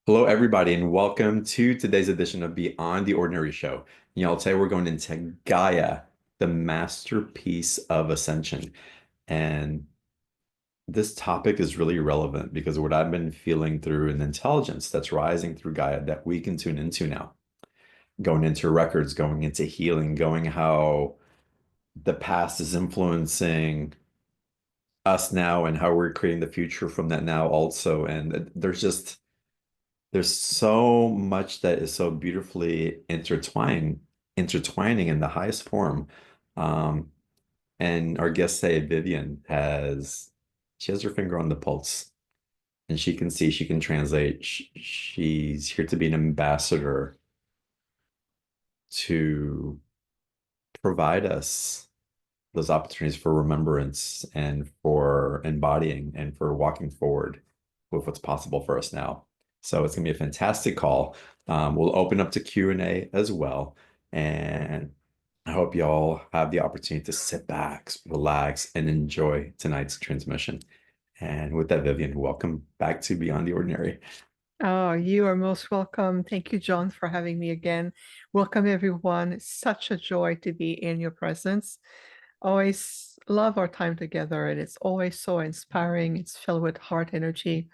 Hello, everybody, and welcome to today's edition of Beyond the Ordinary Show. Today we're going into Gaia, the masterpiece of ascension. And this topic is really relevant because of what I've been feeling through an intelligence that's rising through Gaia that we can tune into now, going into records, going into healing, going how the past is influencing us now and how we're creating the future from that now also. And there's so much that is so beautifully intertwining in the highest form. Um, and our guest today, Vivian, she has her finger on the pulse and she can see, she can translate. She's here to be an ambassador to provide us those opportunities for remembrance and for embodying and for walking forward with what's possible for us now. So it's going to be a fantastic call. We'll open up to Q&A as well. And I hope y'all have the opportunity to sit back, relax, and enjoy tonight's transmission. And with that, Vivian, welcome back to Beyond the Ordinary. Oh, you are most welcome. Thank you, John, for having me again. Welcome, everyone. It's such a joy to be in your presence. Always love our time together, and it's always so inspiring. It's filled with heart energy,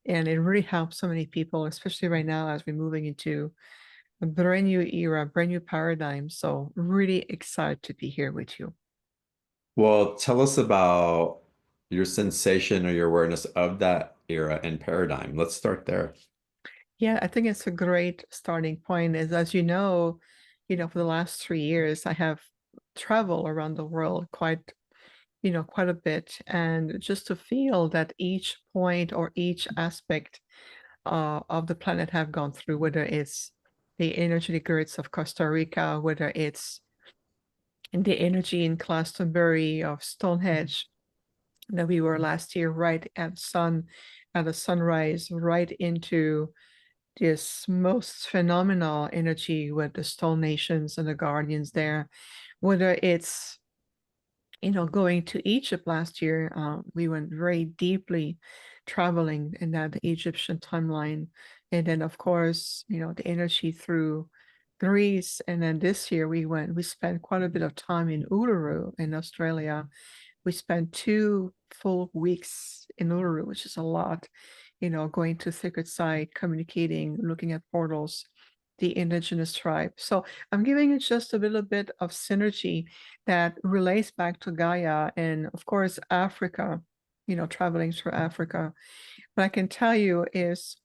and it really helps so many people, especially right now as we're moving into a brand new era, brand new paradigm. So, really excited to be here with you. Well, tell us about your sensation or your awareness of that era and paradigm. Let's start there. Yeah, I think it's a great starting point. As for the last 3 years, I have traveled around the world quite a bit. And just to feel that each point or each aspect of the planet have gone through, whether it's the energetic grids of Costa Rica, whether it's the energy in Glastonbury of Stonehenge that we were last year, right at the sunrise, right into this most phenomenal energy with the Stone Nations and the Guardians there, whether it's going to Egypt last year, we went very deeply traveling in that Egyptian timeline. And then, of course, the energy through Greece. And then this year we spent quite a bit of time in Uluru in Australia. We spent 2 full weeks in Uluru, which is a lot, going to sacred site, communicating, looking at portals, the indigenous tribe. So I'm giving it just a little bit of synergy that relates back to Gaia and, of course, Africa, traveling through Africa. What I can tell you is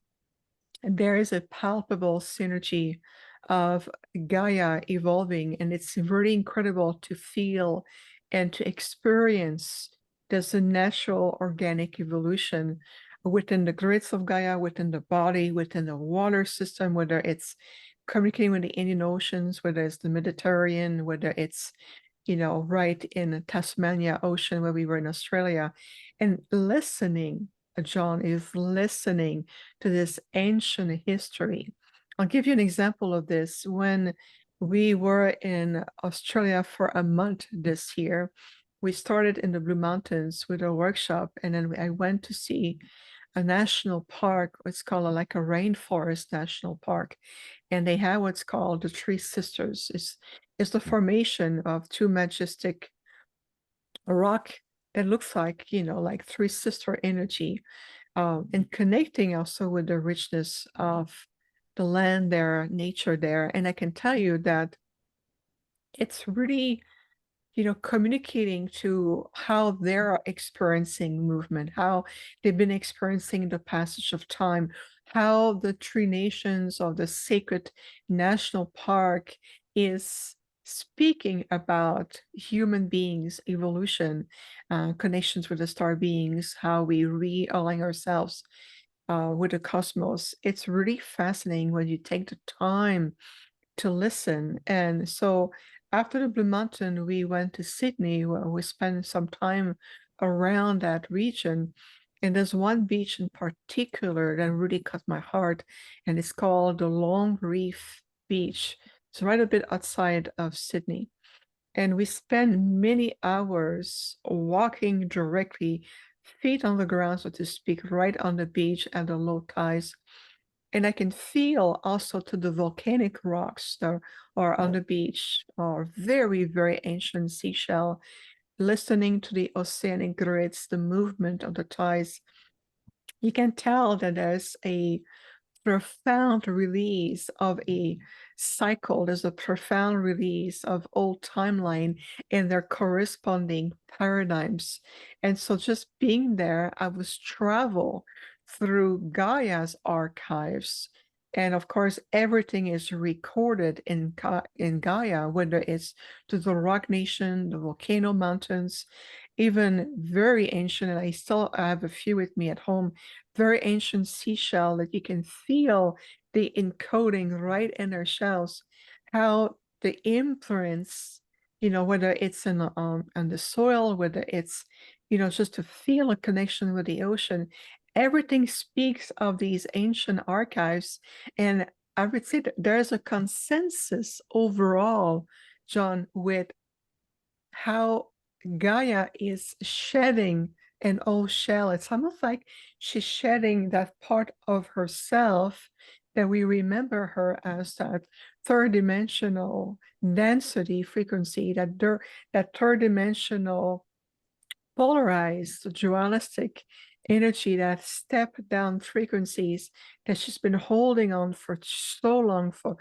there is a palpable synergy of Gaia evolving, and it's really incredible to feel and to experience this natural organic evolution within the grids of Gaia, within the body, within the water system, whether it's communicating with the Indian Oceans, whether it's the Mediterranean, whether it's right in the Tasmania Ocean where we were in Australia, and listening, John, is listening to this ancient history. I'll give you an example of this. When we were in Australia for a month this year, we started in the Blue Mountains with a workshop, and then I went to see a national park. It's called like a rainforest national park, and they have what's called the Three Sisters. It's the formation of two majestic rock that looks like three sister energy, and connecting also with the richness of the land there, nature there. And I can tell you that it's really communicating to how they're experiencing movement, how they've been experiencing the passage of time, how the Three Nations of the Sacred National Park is speaking about human beings, evolution, connections with the star beings, how we realign ourselves with the cosmos. It's really fascinating when you take the time to listen. And so after the Blue Mountain, we went to Sydney, where we spent some time around that region. And there's one beach in particular that really caught my heart, and it's called the Long Reef Beach. It's right a bit outside of Sydney. And we spent many hours walking directly, feet on the ground, so to speak, right on the beach at the low tides, And I can feel also to the volcanic rocks that are on the beach, or very, very ancient seashell, listening to the oceanic grids, the movement of the tides. You can tell that there's a profound release of a cycle. There's a profound release of old timeline and their corresponding paradigms. And so just being there, I was travel through Gaia's archives. And of course, everything is recorded in Gaia, whether it's to the Rock Nation, the Volcano Mountains, even very ancient, and I have a few with me at home, very ancient seashell that you can feel the encoding right in their shells, how the imprints, whether it's in on the soil, whether it's, just to feel a connection with the ocean, everything speaks of these ancient archives. And I would say that there's a consensus overall, John, with how Gaia is shedding an old shell. It's almost like she's shedding that part of herself that we remember her as that third dimensional density frequency, that third dimensional polarized dualistic energy, that step down frequencies that she's been holding on for so long, for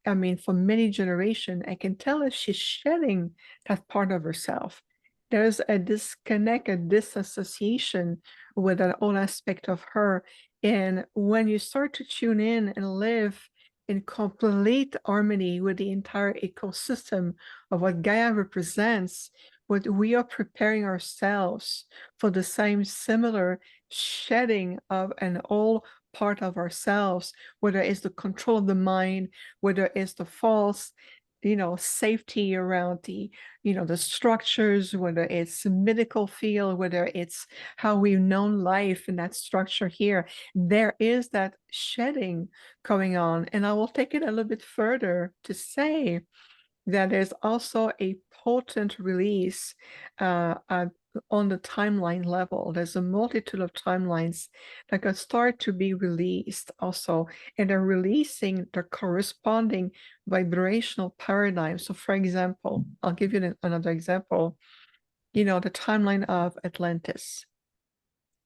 many generations. I can tell if she's shedding that part of herself. There's a disconnect, a disassociation with that old aspect of her. And when you start to tune in and live in complete harmony with the entire ecosystem of what Gaia represents, what we are preparing ourselves for the same similar shedding of an old part of ourselves, whether it's the control of the mind, whether it's the false, safety around the structures, whether it's medical field, whether it's how we've known life in that structure here, there is that shedding going on. And I will take it a little bit further to say that there's also a potent release on the timeline level. There's a multitude of timelines that can start to be released also, and they're releasing the corresponding vibrational paradigm. So for example, I'll give you another example, the timeline of Atlantis.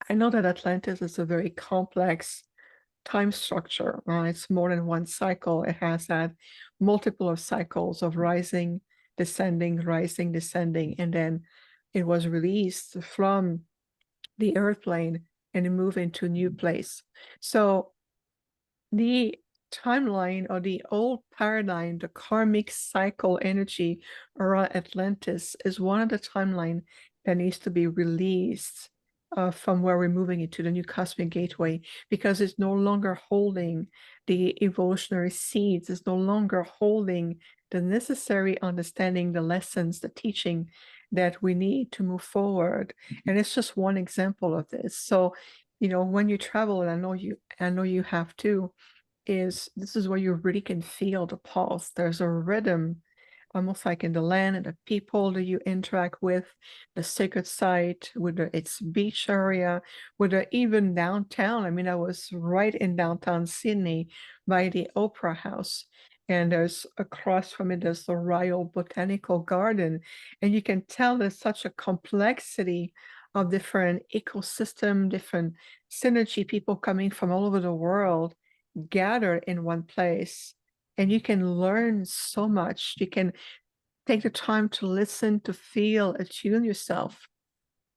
I know that Atlantis is a very complex time structure. It's more than one cycle. It has had multiple of cycles of rising, descending, and then it was released from the earth plane and it moved into a new place. So the timeline or the old paradigm, the karmic cycle energy around Atlantis is one of the timeline that needs to be released from where we're moving into the new cosmic gateway, because it's no longer holding the evolutionary seeds, it's no longer holding the necessary understanding, the lessons, the teaching that we need to move forward. And it's just one example of this. So, when you travel, and I know you have too, this is where you really can feel the pulse. There's a rhythm, almost like in the land and the people that you interact with, the sacred site, whether it's beach area, whether even downtown. I mean, I was right in downtown Sydney by the Opera House, and there's across from it, there's the Royal Botanical Garden, and you can tell there's such a complexity of different ecosystem, different synergy, people coming from all over the world gathered in one place, and you can learn so much. You can take the time to listen, to feel, attune yourself.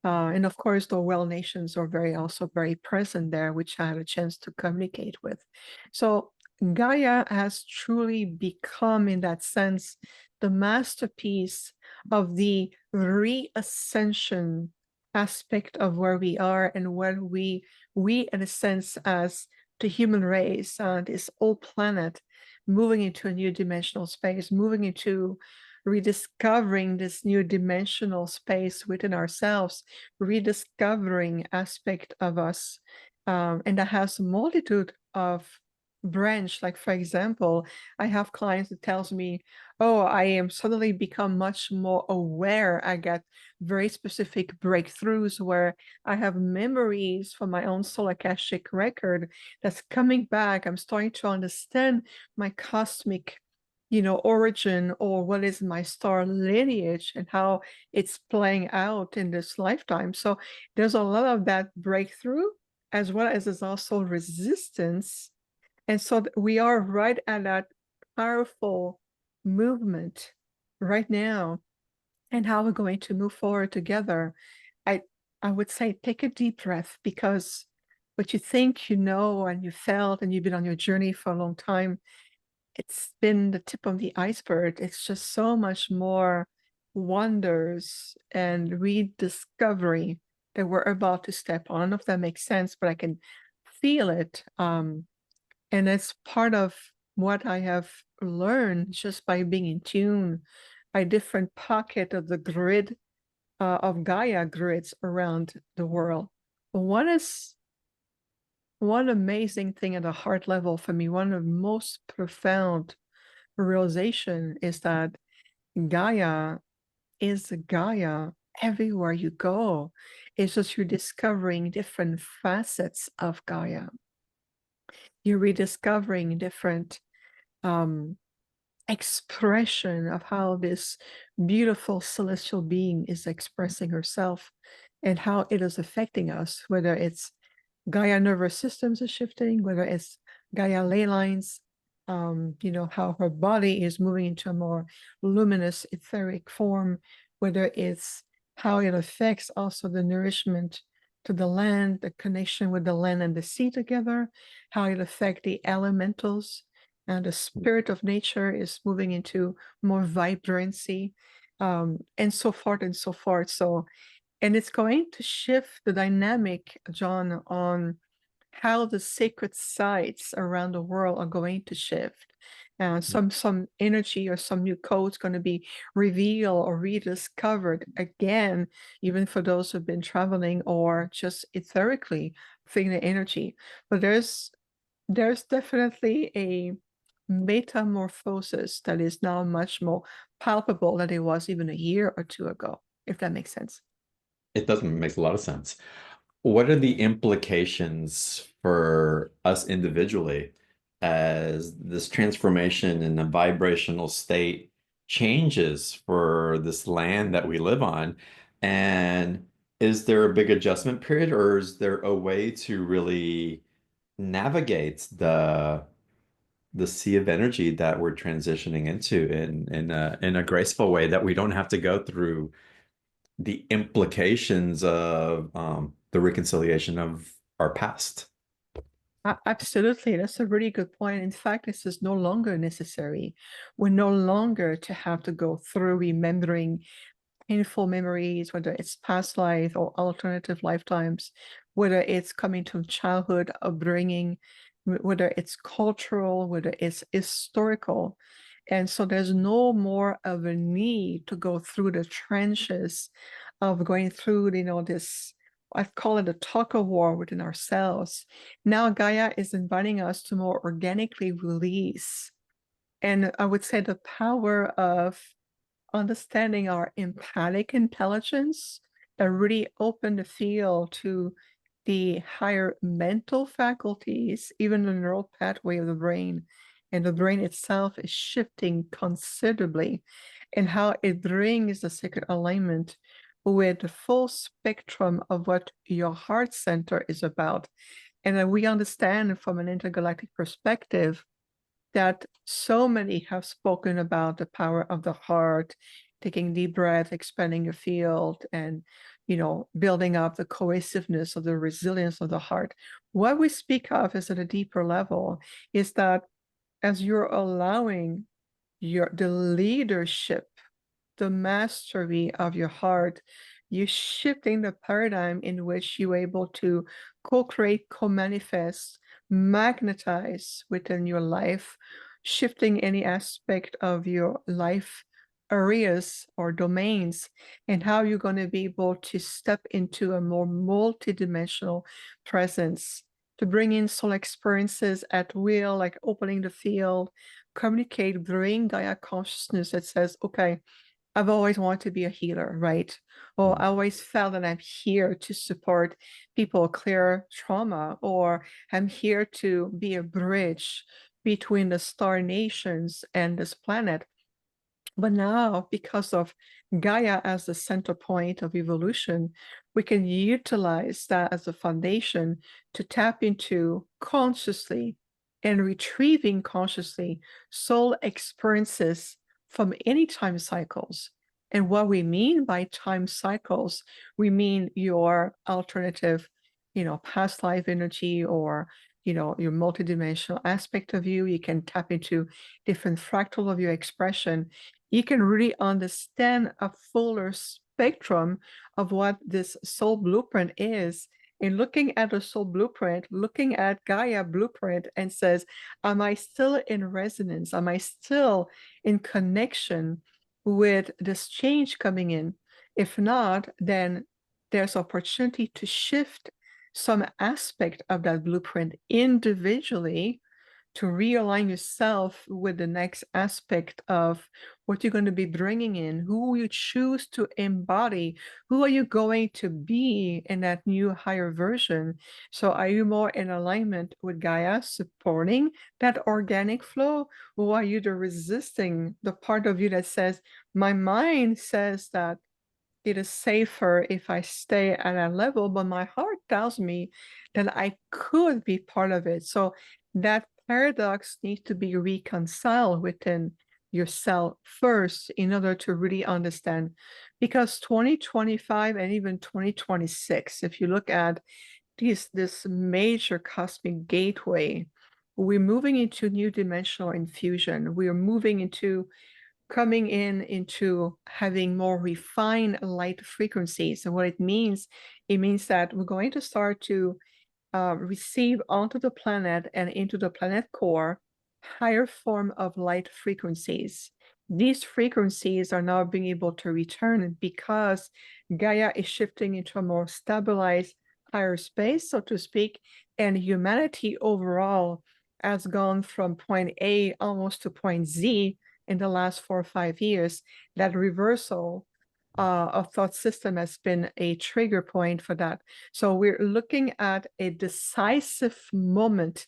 And of course, the well nations are also very present there, which I had a chance to communicate with. So Gaia has truly become, in that sense, the masterpiece of the reascension aspect of where we are and where we in a sense, as the human race, this old planet, moving into a new dimensional space, moving into rediscovering this new dimensional space within ourselves, rediscovering aspect of us, and that has a multitude of branch. Like for example, I have clients that tells me, oh, I am suddenly become much more aware. I get very specific breakthroughs where I have memories from my own soul akashic record that's coming back. I'm starting to understand my cosmic, origin, or what is my star lineage and how it's playing out in this lifetime. So there's a lot of that breakthrough, as well as there's also resistance. And so we are right at that powerful movement right now, and how we're going to move forward together. I I would say take a deep breath, because what you think you know and you felt and you've been on your journey for a long time, it's been the tip of the iceberg. It's just so much more wonders and rediscovery that we're about to step on. I don't know if that makes sense, but I can feel it. And it's part of what I have learned just by being in tune by different pocket of the grid of Gaia grids around the world. One is one amazing thing at a heart level for me, one of the most profound realization is that Gaia is Gaia everywhere you go. It's just you're discovering different facets of Gaia. You're rediscovering different um, expression of how this beautiful celestial being is expressing herself and how it is affecting us, whether it's Gaia nervous systems are shifting, whether it's Gaia ley lines, how her body is moving into a more luminous etheric form, whether it's how it affects also the nourishment to the land, the connection with the land and the sea together, how it affects the elementals, and the spirit of nature is moving into more vibrancy, and so forth and so forth. So, and it's going to shift the dynamic, John, on how the sacred sites around the world are going to shift. Some energy or some new codes going to be revealed or rediscovered again, even for those who've been traveling or just etherically feeling the energy. But there's definitely a metamorphosis that is now much more palpable than it was even a year or two ago, if that makes sense. It doesn't make a lot of sense. What are the implications for us individually as this transformation in the vibrational state changes for this land that we live on? And is there a big adjustment period, or is there a way to really navigate the sea of energy that we're transitioning into in a graceful way that we don't have to go through the implications of the reconciliation of our past? Absolutely, that's a really good point. In fact, this is no longer necessary. We're no longer to have to go through remembering painful memories, whether it's past life or alternative lifetimes, whether it's coming from childhood upbringing, whether it's cultural, whether it's historical. And so there's no more of a need to go through the trenches of going through, this, I call it a tug of war within ourselves. Now Gaia is inviting us to more organically release. And I would say the power of understanding our empathic intelligence that really open the field to the higher mental faculties, even the neural pathway of the brain. And the brain itself is shifting considerably, and how it brings the sacred alignment with the full spectrum of what your heart center is about. And we understand from an intergalactic perspective that so many have spoken about the power of the heart, taking deep breath, expanding your field, and building up the cohesiveness of the resilience of the heart. What we speak of is at a deeper level is that as you're allowing the leadership, the mastery of your heart, you're shifting the paradigm in which you're able to co-create, co-manifest, magnetize within your life, shifting any aspect of your life areas or domains, and how you're going to be able to step into a more multidimensional presence to bring in soul experiences at will, like opening the field, communicate, bring Gaia consciousness that says, okay, I've always wanted to be a healer, right? Or I always felt that I'm here to support people clear trauma, or I'm here to be a bridge between the star nations and this planet. But now, because of Gaia as the center point of evolution, we can utilize that as a foundation to tap into consciously and retrieving consciously soul experiences from any time cycles. And what we mean by time cycles, we mean your alternative, past life energy, or your multidimensional aspect of you. You can tap into different fractal of your expression. You can really understand a fuller spectrum of what this soul blueprint is. And looking at the soul blueprint, looking at Gaia blueprint, and says, am I still in resonance? Am I still in connection with this change coming in? If not, then there's opportunity to shift some aspect of that blueprint individually to realign yourself with the next aspect of what you're going to be bringing in, who you choose to embody, who are you going to be in that new higher version. So are you more in alignment with Gaia, supporting that organic flow, or are you the resisting, the part of you that says, my mind says that it is safer if I stay at that level, but my heart tells me that I could be part of it. So that paradox needs to be reconciled within yourself first in order to really understand. Because 2025 and even 2026, if you look at this major cosmic gateway, we're moving into new dimensional infusion. We are moving into coming in into having more refined light frequencies. And what it means that we're going to start to receive onto the planet and into the planet core higher form of light frequencies. These frequencies are now being able to return because Gaia is shifting into a more stabilized higher space, so to speak, and humanity overall has gone from point A almost to point Z in the last 4 or 5 years. That reversal of thought system has been a trigger point for that. So we're looking at a decisive moment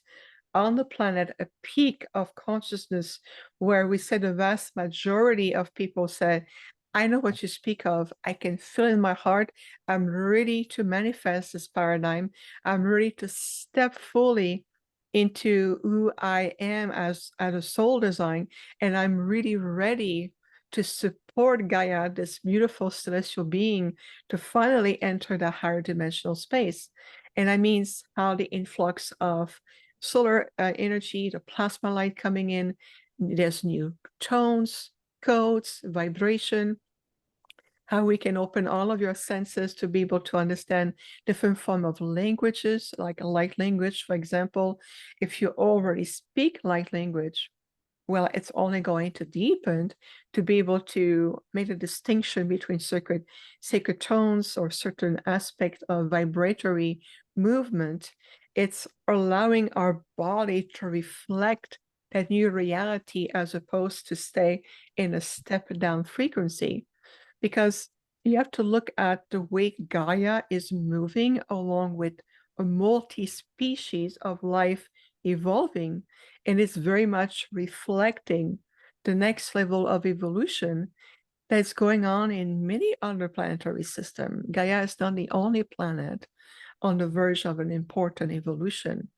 on the planet, a peak of consciousness where we say the vast majority of people say, I know what you speak of. I can feel in my heart. I'm ready to manifest this paradigm. I'm ready to step fully into who I am as a soul design. And I'm really ready to support Gaia, this beautiful celestial being, to finally enter the higher dimensional space. And that means how the influx of solar energy, the plasma light coming in, there's new tones, codes, vibration, how we can open all of your senses to be able to understand different form of languages, like a light language, for example. If you already speak light language, well, it's only going to deepen to be able to make a distinction between sacred tones or certain aspect of vibratory movement. It's allowing our body to reflect that new reality as opposed to stay in a step down frequency. Because you have to look at the way Gaia is moving along with a multi-species of life evolving, and it's very much reflecting the next level of evolution that's going on in many other planetary systems. Gaia is not the only planet on the verge of an important evolution.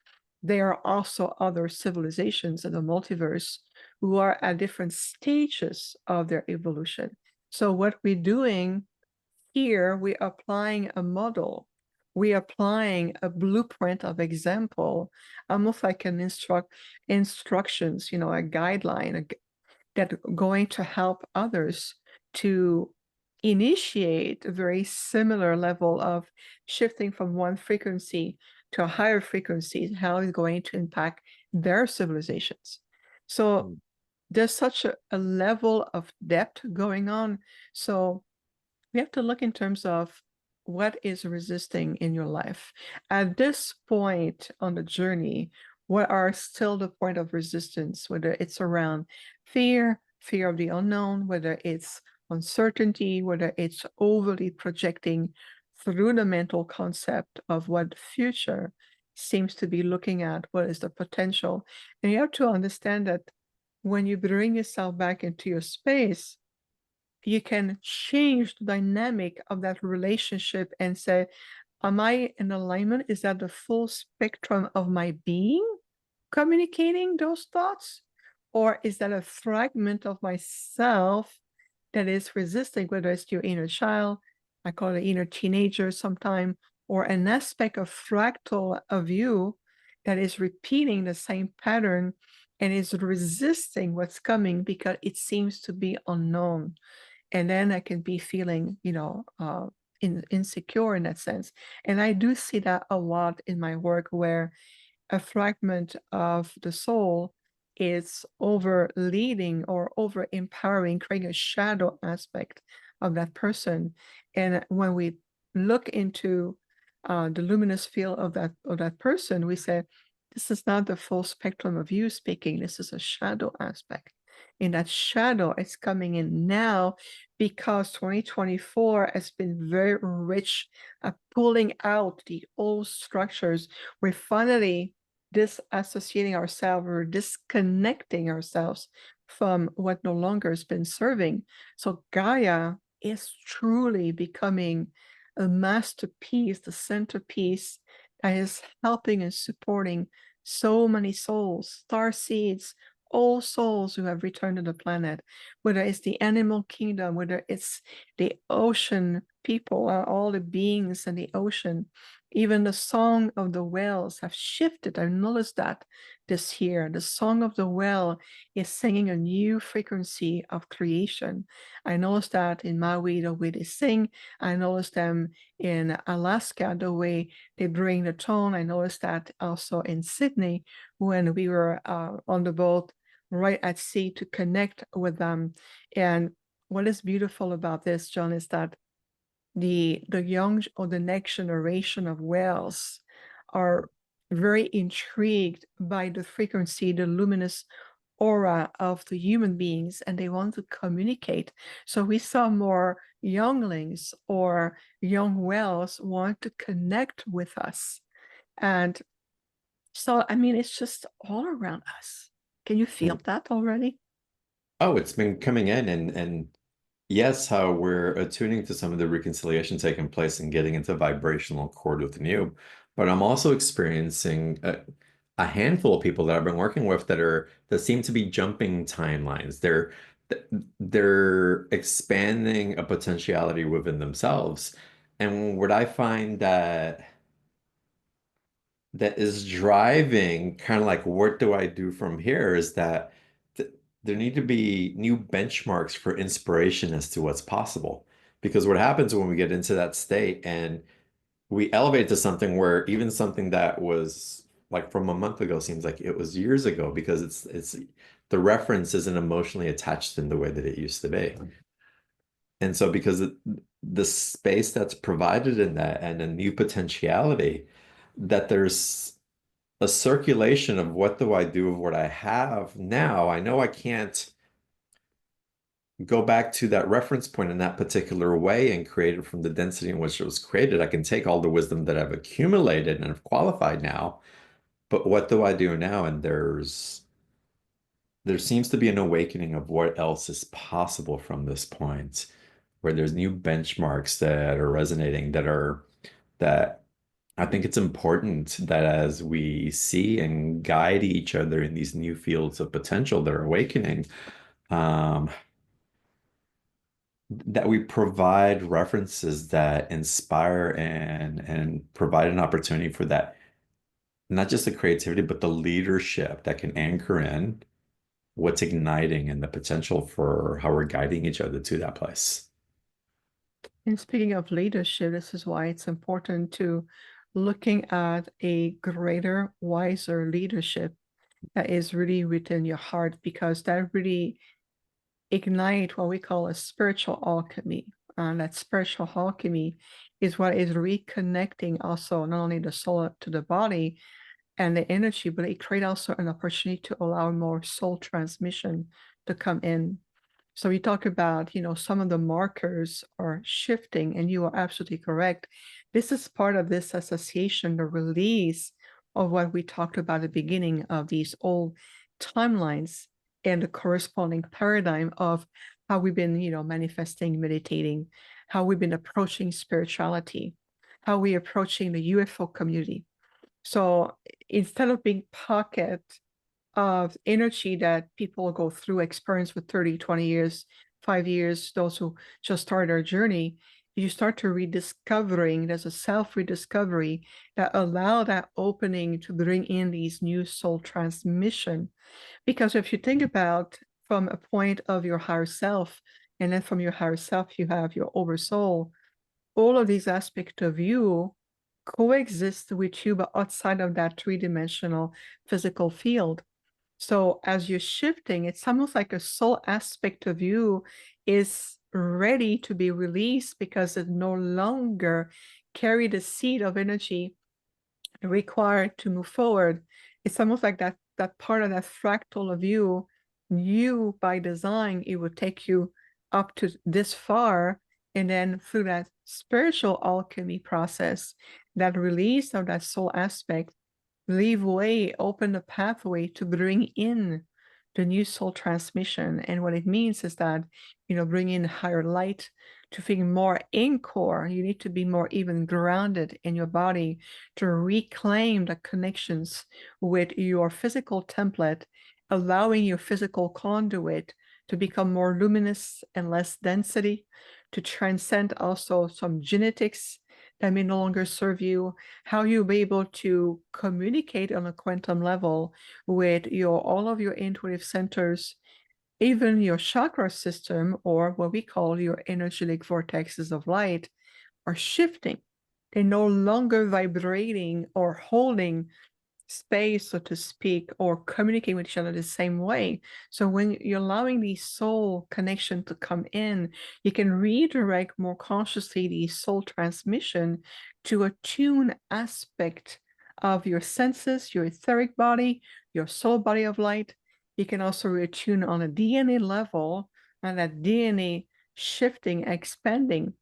There are also other civilizations in the multiverse who are at different stages of their evolution. So what we're doing here, we're applying a model. We're applying a blueprint of example, almost like an instructions, a guideline that going to help others to initiate a very similar level of shifting from one frequency to a higher frequency, how it's going to impact their civilizations. So there's such a level of depth going on. So we have to look in terms of what is resisting in your life. At this point on the journey, what are still the point of resistance, whether it's around fear of the unknown, whether it's uncertainty, whether it's overly projecting through the mental concept of what the future seems to be looking at, what is the potential. And you have to understand that when you bring yourself back into your space, you can change the dynamic of that relationship and say, am I in alignment? Is that the full spectrum of my being communicating those thoughts? Or is that a fragment of myself that is resisting, whether it's your inner child, I call it inner teenager sometime, or an aspect of fractal of you that is repeating the same pattern and is resisting what's coming because it seems to be unknown. And then I can be feeling, insecure in that sense. And I do see that a lot in my work where a fragment of the soul is over leading or over empowering, creating a shadow aspect of that person. And when we look into the luminous field of that person, we say, this is not the full spectrum of you speaking. This is a shadow aspect. And that shadow is coming in now because 2024 has been very rich at pulling out the old structures. We're finally disassociating ourselves or disconnecting ourselves from what no longer has been serving. So Gaia is truly becoming a masterpiece, the centerpiece that is helping and supporting so many souls, star seeds, all souls who have returned to the planet, whether it's the animal kingdom, whether it's the ocean people, all the beings in the ocean. Even the song of the whales have shifted. I noticed that this year. The song of the whale is singing a new frequency of creation. I noticed that in Maui, the way they sing. I noticed them in Alaska, the way they bring the tone. I noticed that also in Sydney when we were on the boat right at sea to connect with them. And what is beautiful about this, John, is that the young or the next generation of whales are very intrigued by the frequency, the luminous aura of the human beings, and they want to communicate. So we saw more younglings or young whales want to connect with us. And so, I mean, it's just all around us. Can you feel that already? Oh, it's been coming in and yes, how we're attuning to some of the reconciliation taking place and getting into vibrational accord with you. But I'm also experiencing a handful of people that I've been working with that seem to be jumping timelines. They're expanding a potentiality within themselves. And what I find that is driving kind of like what do I do from here is that th there need to be new benchmarks for inspiration as to what's possible. Because what happens when we get into that state and we elevate to something where even something that was like from a month ago seems like it was years ago because it's the reference isn't emotionally attached in the way that it used to be. And so because the space that's provided in that and a new potentiality that there's a circulation of what do I do with what I have now. I know I can't go back to that reference point in that particular way and create it from the density in which it was created. I can take all the wisdom that I've accumulated and have qualified now, but what do I do now? And there seems to be an awakening of what else is possible from this point, where there's new benchmarks that are resonating that I think it's important that as we see and guide each other in these new fields of potential that are awakening, um, that we provide references that inspire and provide an opportunity for that, not just the creativity, but the leadership that can anchor in what's igniting and the potential for how we're guiding each other to that place. And speaking of leadership, this is why it's important to looking at a greater, wiser leadership that is really within your heart, because that really ignite what we call a spiritual alchemy. that spiritual alchemy is what is reconnecting also not only the soul to the body and the energy, but it creates also an opportunity to allow more soul transmission to come in. So we talk about, some of the markers are shifting, and you are absolutely correct. This is part of this association, the release of what we talked about at the beginning of these old timelines and the corresponding paradigm of how we've been, manifesting, meditating, how we've been approaching spirituality, how we're approaching the UFO community. So instead of being pocket of energy that people go through, experience with 30, 20 years, 5 years, those who just start their journey, you start to rediscovering, there's a self-rediscovery that allow that opening to bring in these new soul transmission. Because if you think about from a point of your higher self, and then from your higher self, you have your oversoul, all of these aspects of you coexist with you, but outside of that three-dimensional physical field. So as you're shifting, it's almost like a soul aspect of you is ready to be released because it no longer carry the seed of energy required to move forward. It's almost like that part of that fractal of you by design, it would take you up to this far, and then through that spiritual alchemy process, that release of that soul aspect, leave way, open the pathway to bring in the new soul transmission. And what it means is that, bring in higher light to feel more in core. You need to be more even grounded in your body to reclaim the connections with your physical template, allowing your physical conduit to become more luminous and less density, to transcend also some genetics that may no longer serve you, how you'll be able to communicate on a quantum level with all of your intuitive centers, even your chakra system, or what we call your energetic vortexes of light, are shifting. They're no longer vibrating or holding space, so to speak, or communicate with each other the same way. So when you're allowing the soul connection to come in, you can redirect more consciously the soul transmission to attune aspect of your senses, your etheric body, your soul body of light. You can also attune on a DNA level, and that DNA shifting, expanding.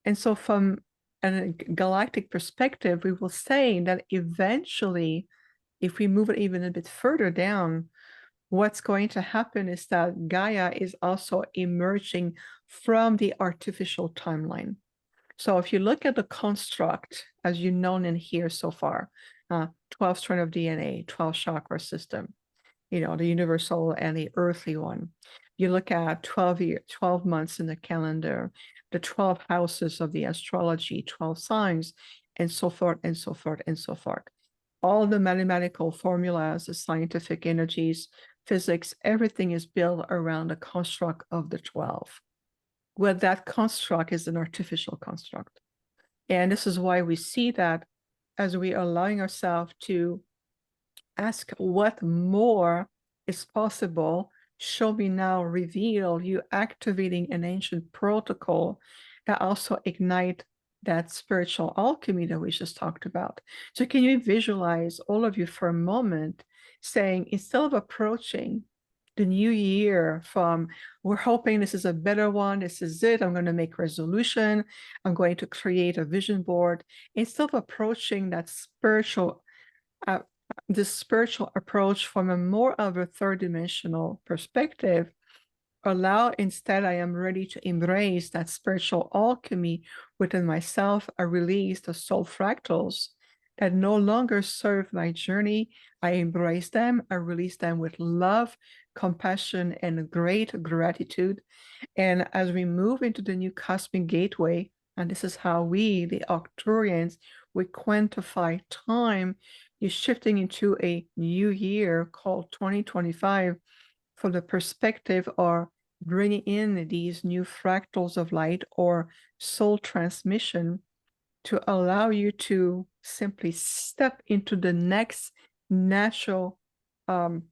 And so from a galactic perspective, we will say that eventually, if we move it even a bit further down, what's going to happen is that Gaia is also emerging from the artificial timeline. So if you look at the construct, as you've known in here so far, 12 strand of DNA, 12 chakra system, the universal and the earthly one. You look at 12 months in the calendar, the 12 houses of the astrology, 12 signs, and so forth, and so forth, and so forth. All the mathematical formulas, the scientific energies, physics, everything is built around the construct of the 12. Well, that construct is an artificial construct. And this is why we see that as we are allowing ourselves to ask what more is possible, show me now, reveal, you activating an ancient protocol that also ignite that spiritual alchemy that we just talked about. So can you visualize, all of you, for a moment, saying, instead of approaching the new year from, we're hoping this is a better one, this is it, I'm going to make resolution, I'm going to create a vision board, instead of approaching that spiritual this spiritual approach from a more of a third dimensional perspective, allow instead, I am ready to embrace that spiritual alchemy within myself. I release the soul fractals that no longer serve my journey. I embrace them. I release them with love, compassion, and great gratitude. And as we move into the new cosmic gateway, and this is how we, the Arcturians, we quantify time, is shifting into a new year called 2025 from the perspective of bringing in these new fractals of light or soul transmission to allow you to simply step into the next natural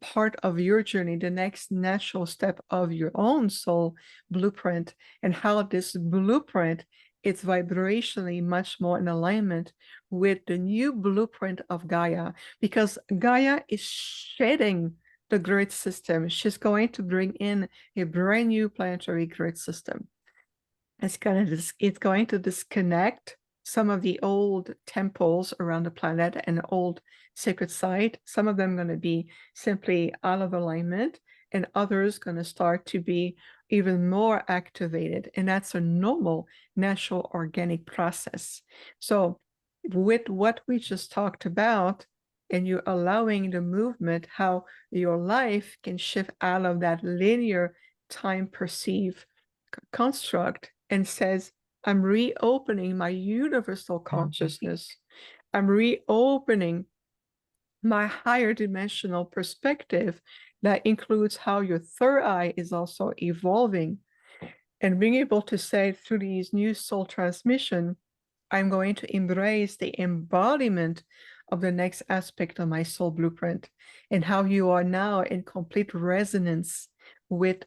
part of your journey, the next natural step of your own soul blueprint, and how this blueprint is vibrationally much more in alignment with the new blueprint of Gaia, because Gaia is shedding the grid system. She's going to bring in a brand new planetary grid system. It's going to disconnect some of the old temples around the planet and old sacred site. Some of them going to be simply out of alignment, and others going to start to be even more activated. And that's a normal, natural, organic process. So with what we just talked about, and you're allowing the movement, how your life can shift out of that linear time perceived construct and says, I'm reopening my universal consciousness. I'm reopening my higher dimensional perspective that includes how your third eye is also evolving, and being able to say through these new soul transmission, I'm going to embrace the embodiment of the next aspect of my soul blueprint, and how you are now in complete resonance with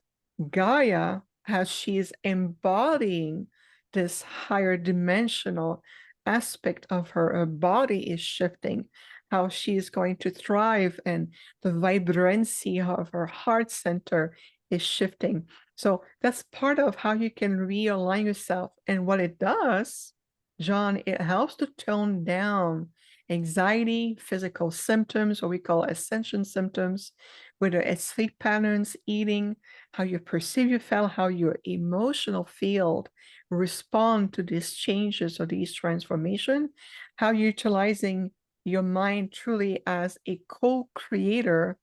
Gaia as she is embodying this higher dimensional aspect of her. Her body is shifting, how she is going to thrive, and the vibrancy of her heart center is shifting. So that's part of how you can realign yourself. And what it does, John, it helps to tone down anxiety, physical symptoms, what we call ascension symptoms, whether it's sleep patterns, eating, how you perceive yourself, how your emotional field respond to these changes or these transformation, how you're utilizing your mind truly as a co-creator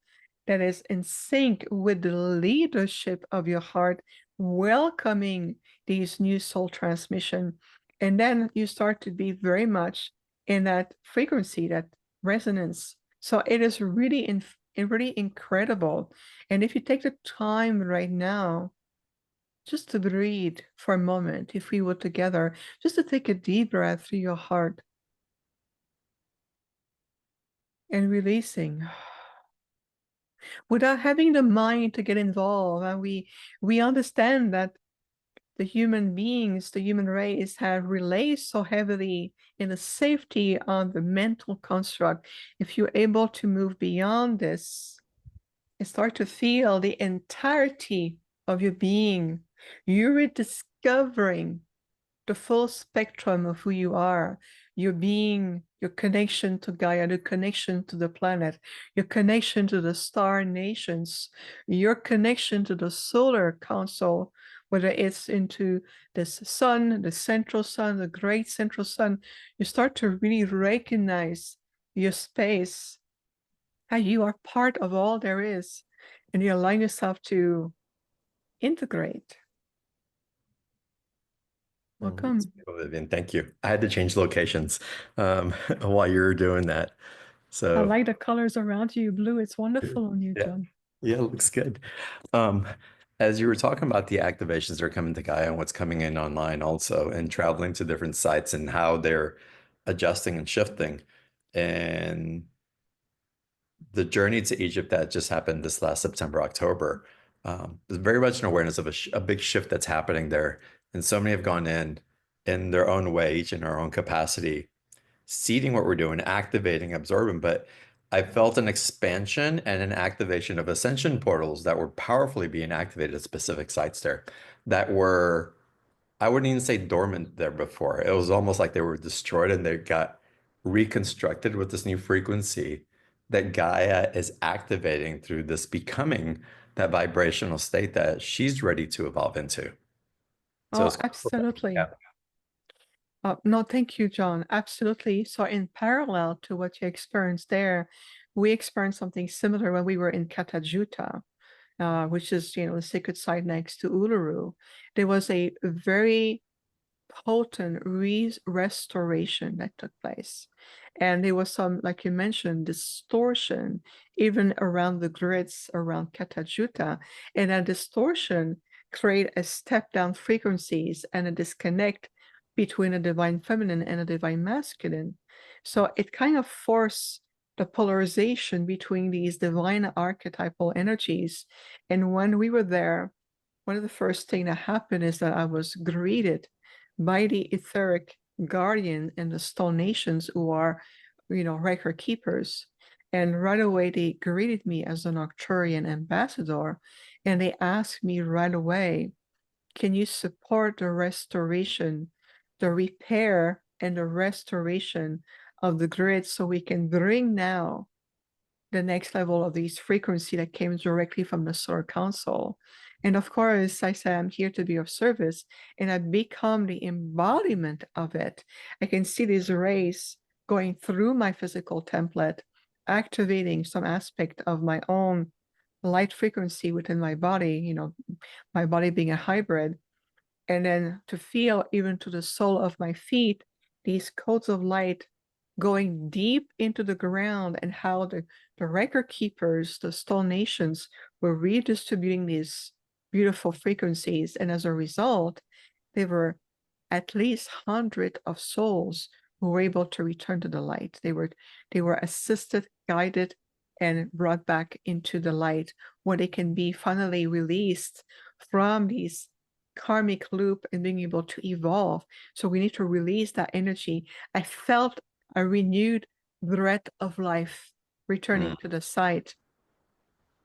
that is in sync with the leadership of your heart, welcoming these new soul transmission. And then you start to be very much in that frequency, that resonance. So it is really really incredible. And if you take the time right now, just to breathe for a moment, if we were together, just to take a deep breath through your heart and releasing without having the mind to get involved. And we understand that the human beings, the human race, have relied so heavily in the safety of the mental construct. If you're able to move beyond this and start to feel the entirety of your being, you're rediscovering the full spectrum of who you are, your being, your connection to Gaia, the connection to the planet, your connection to the star nations, your connection to the solar console, whether it's into this sun, the central sun, the great central sun. You start to really recognize your space, how you are part of all there is, and you allow yourself to integrate. Welcome. Vivian, thank you. I had to change locations while you were doing that. I So like the colors around you, blue. It's wonderful on you, yeah, John. yeah, it looks good. Um, as you were talking about the activations that are coming to Gaia and what's coming in online also, and traveling to different sites and how they're adjusting and shifting. And the journey to Egypt that just happened this last September, October, there's very much an awareness of a big shift that's happening there. And so many have gone in their own way, each in our own capacity, seeding what we're doing, activating, absorbing. But I felt an expansion and an activation of ascension portals that were powerfully being activated at specific sites there that were, I wouldn't even say dormant there before. It was almost like they were destroyed and they got reconstructed with this new frequency that Gaia is activating through this becoming that vibrational state that she's ready to evolve into. So Oh, it's cool. absolutely. Yeah. No, thank you, John. Absolutely. So in parallel to what you experienced there, we experienced something similar when we were in Katajuta, which is, the sacred site next to Uluru. There was a very potent restoration that took place. And there was some, like you mentioned, distortion even around the grids around Katajuta. And that distortion create a step down frequencies and a disconnect between a divine feminine and a divine masculine. So it kind of forced the polarization between these divine archetypal energies. And when we were there, one of the first things that happened is that I was greeted by the etheric guardian and the stone nations who are, record keepers. And right away, they greeted me as an Arcturian ambassador. And they asked me right away, can you support the restoration, the repair, and the restoration of the grid so we can bring now the next level of these frequency that came directly from the solar council. And of course, I say I'm here to be of service, and I become the embodiment of it. I can see these rays going through my physical template, activating some aspect of my own light frequency within my body, my body being a hybrid, and then to feel even to the sole of my feet these codes of light going deep into the ground, and how the record keepers, the stone nations, were redistributing these beautiful frequencies. And as a result, there were at least 100 of souls who were able to return to the light. They were assisted, guided, and brought back into the light, where they can be finally released from these karmic loop and being able to evolve. So we need to release that energy. I felt a renewed breath of life returning to the site.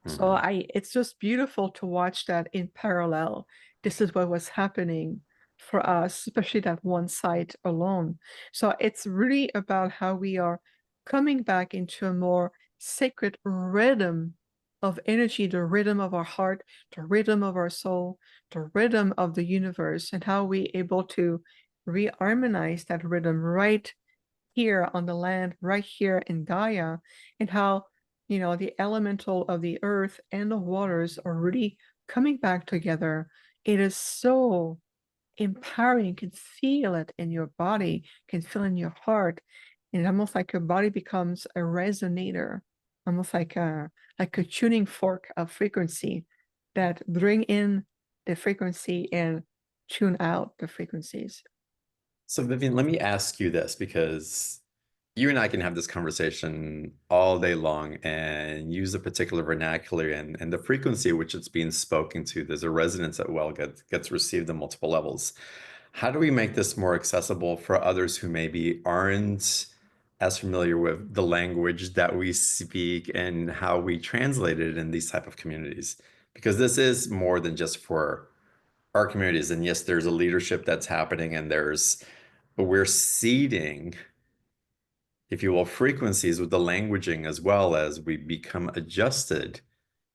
So Mm-hmm. it's just beautiful to watch that in parallel. This is what was happening for us, especially that one site alone. So it's really about how we are coming back into a more sacred rhythm of energy, the rhythm of our heart, the rhythm of our soul, the rhythm of the universe, and how we able to reharmonize that rhythm right here on the land, right here in Gaia, and how, the elemental of the earth and the waters are really coming back together. It is so empowering. You can feel it in your body, you can feel it in your heart. And almost like your body becomes a resonator, almost like a tuning fork of frequency that bring in the frequency and tune out the frequencies. So, Vivian, let me ask you this because you and I can have this conversation all day long and use a particular vernacular and the frequency at which it's being spoken to. There's a resonance that gets received on multiple levels. How do we make this more accessible for others who maybe aren't as familiar with the language that we speak and how we translate it in these type of communities? Because this is more than just for our communities. And yes, there's a leadership that's happening and we're seeding, if you will, frequencies with the languaging as well as we become adjusted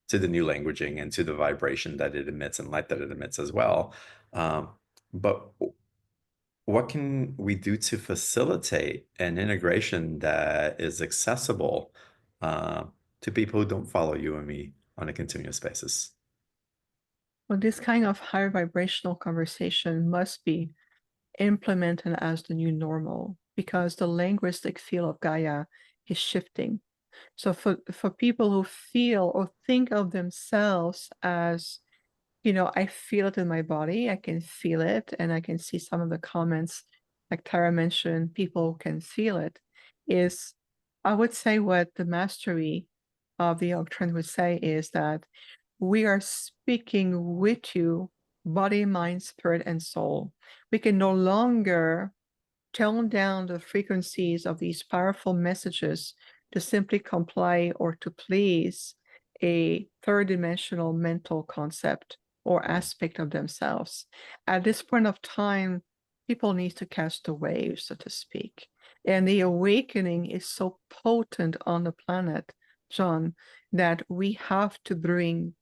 to the new languaging and to the vibration that it emits and light that it emits as well. Um, but what can we do to facilitate an integration that is accessible uh, to people who don't follow you and me on a continuous basis? Well, this kind of higher vibrational conversation must be implemented as the new normal, because the linguistic field of Gaia is shifting. So for people who feel or think of themselves as, I feel it in my body, I can feel it, and I can see some of the comments, like Tara mentioned, people can feel it, is, I would say, what the mastery of the Octrine would say is that we are speaking with you, body, mind, spirit, and soul. We can no longer tone down the frequencies of these powerful messages to simply comply or to please a third dimensional mental concept or aspect of themselves. At this point of time, people need to catch the waves, so to speak. And the awakening is so potent on the planet, John, that we have to bring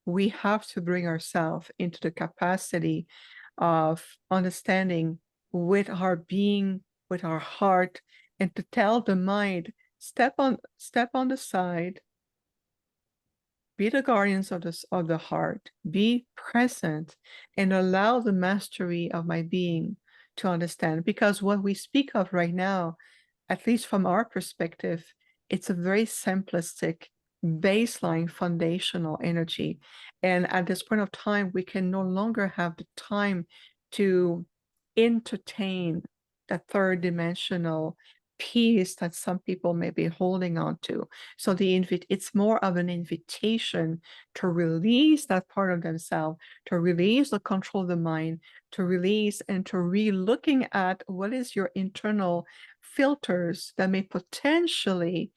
ourselves into the capacity of understanding with our being, with our heart, and to tell the mind, step on the side, be the guardians of the heart, be present, and allow the mastery of my being to understand. Because what we speak of right now, at least from our perspective, it's a very simplistic, baseline, foundational energy. And at this point of time, we can no longer have the time to entertain that third dimensional peace that some people may be holding on to. So it's more of an invitation to release that part of themselves, to release the control of the mind, to release and to re-looking at what is your internal filters that may potentially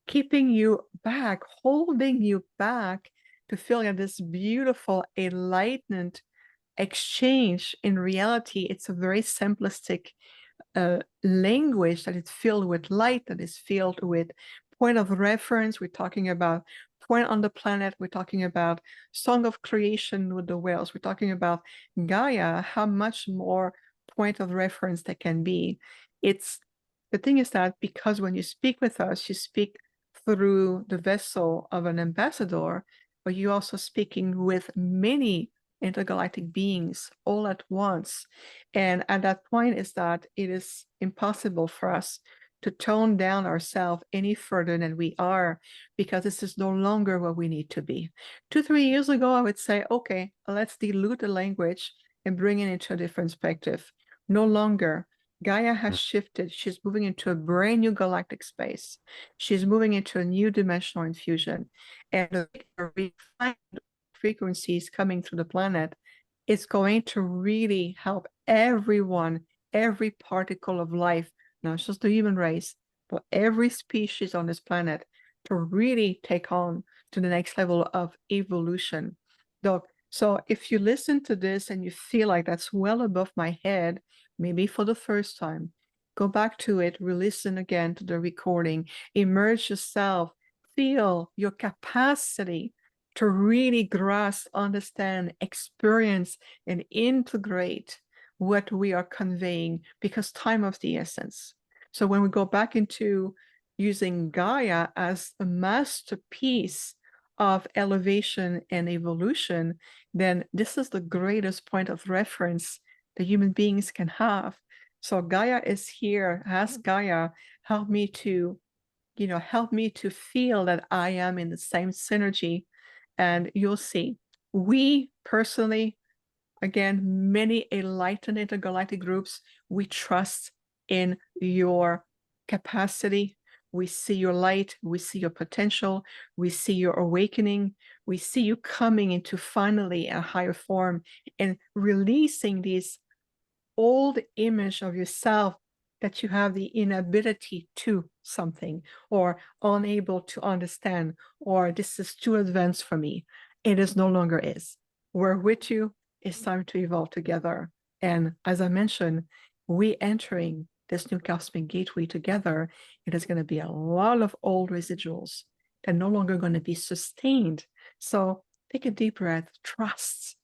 keeping you back, holding you back to feel like this beautiful enlightenment exchange. In reality, it's a very simplistic language that is filled with light, that is filled with point of reference. We're talking about point on the planet. We're talking about song of creation with the whales. We're talking about Gaia, how much more point of reference there can be. It's the thing is that because when you speak with us, you speak through the vessel of an ambassador, but you're also speaking with many intergalactic beings all at once. And at that point is that it is impossible for us to tone down ourselves any further than we are, because this is no longer what we need to be. 2, 3 years ago, I would say, okay, let's dilute the language and bring it into a different perspective. No longer. Gaia has shifted. She's moving into a brand new galactic space. She's moving into a new dimensional infusion. And the refined frequencies coming through the planet is going to really help everyone, every particle of life, not just the human race, but every species on this planet to really take on to the next level of evolution. So if you listen to this and you feel like that's well above my head, maybe for the first time, go back to it, re-listen again to the recording, immerse yourself, feel your capacity to really grasp, understand, experience, and integrate what we are conveying, because time of the essence. So when we go back into using Gaia as a masterpiece of elevation and evolution, then this is the greatest point of reference that human beings can have. So Gaia is here. Ask Gaia, help me to, help me to feel that I am in the same synergy. And you'll see, we personally, again, many enlightened intergalactic groups, we trust in your capacity. We see your light, we see your potential, we see your awakening, we see you coming into finally a higher form and releasing these old image of yourself that you have the inability to something, or unable to understand, or this is too advanced for me. It is no longer is. We're with you. It's time to evolve together. And as I mentioned, we entering this new cosmic gateway together, it is going to be a lot of old residuals that are no longer going to be sustained. So take a deep breath, trust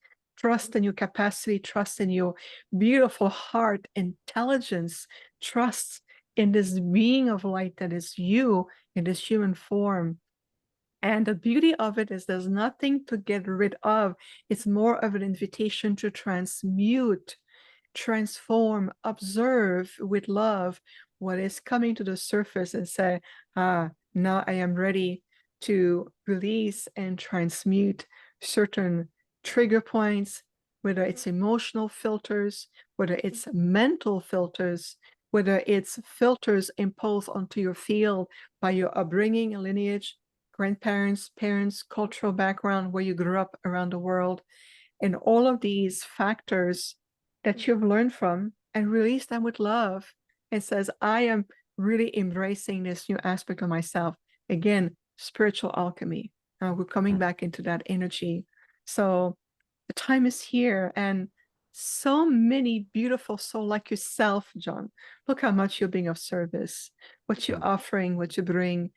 in your capacity, trust in your beautiful heart, intelligence, trust in this being of light that is you in this human form. And the beauty of it is there's nothing to get rid of. It's more of an invitation to transmute, transform, observe with love what is coming to the surface and say, now I am ready to release and transmute certain trigger points, whether it's emotional filters, whether it's mental filters, whether it's filters imposed onto your field by your upbringing, lineage, grandparents, parents, cultural background, where you grew up around the world, and all of these factors that you've learned from, and release them with love. It says, I am really embracing this new aspect of myself. Again, spiritual alchemy. We're coming back into that energy. So the time is here, and so many beautiful souls like yourself, John. Look how much you're being of service, what you're offering, what you bring.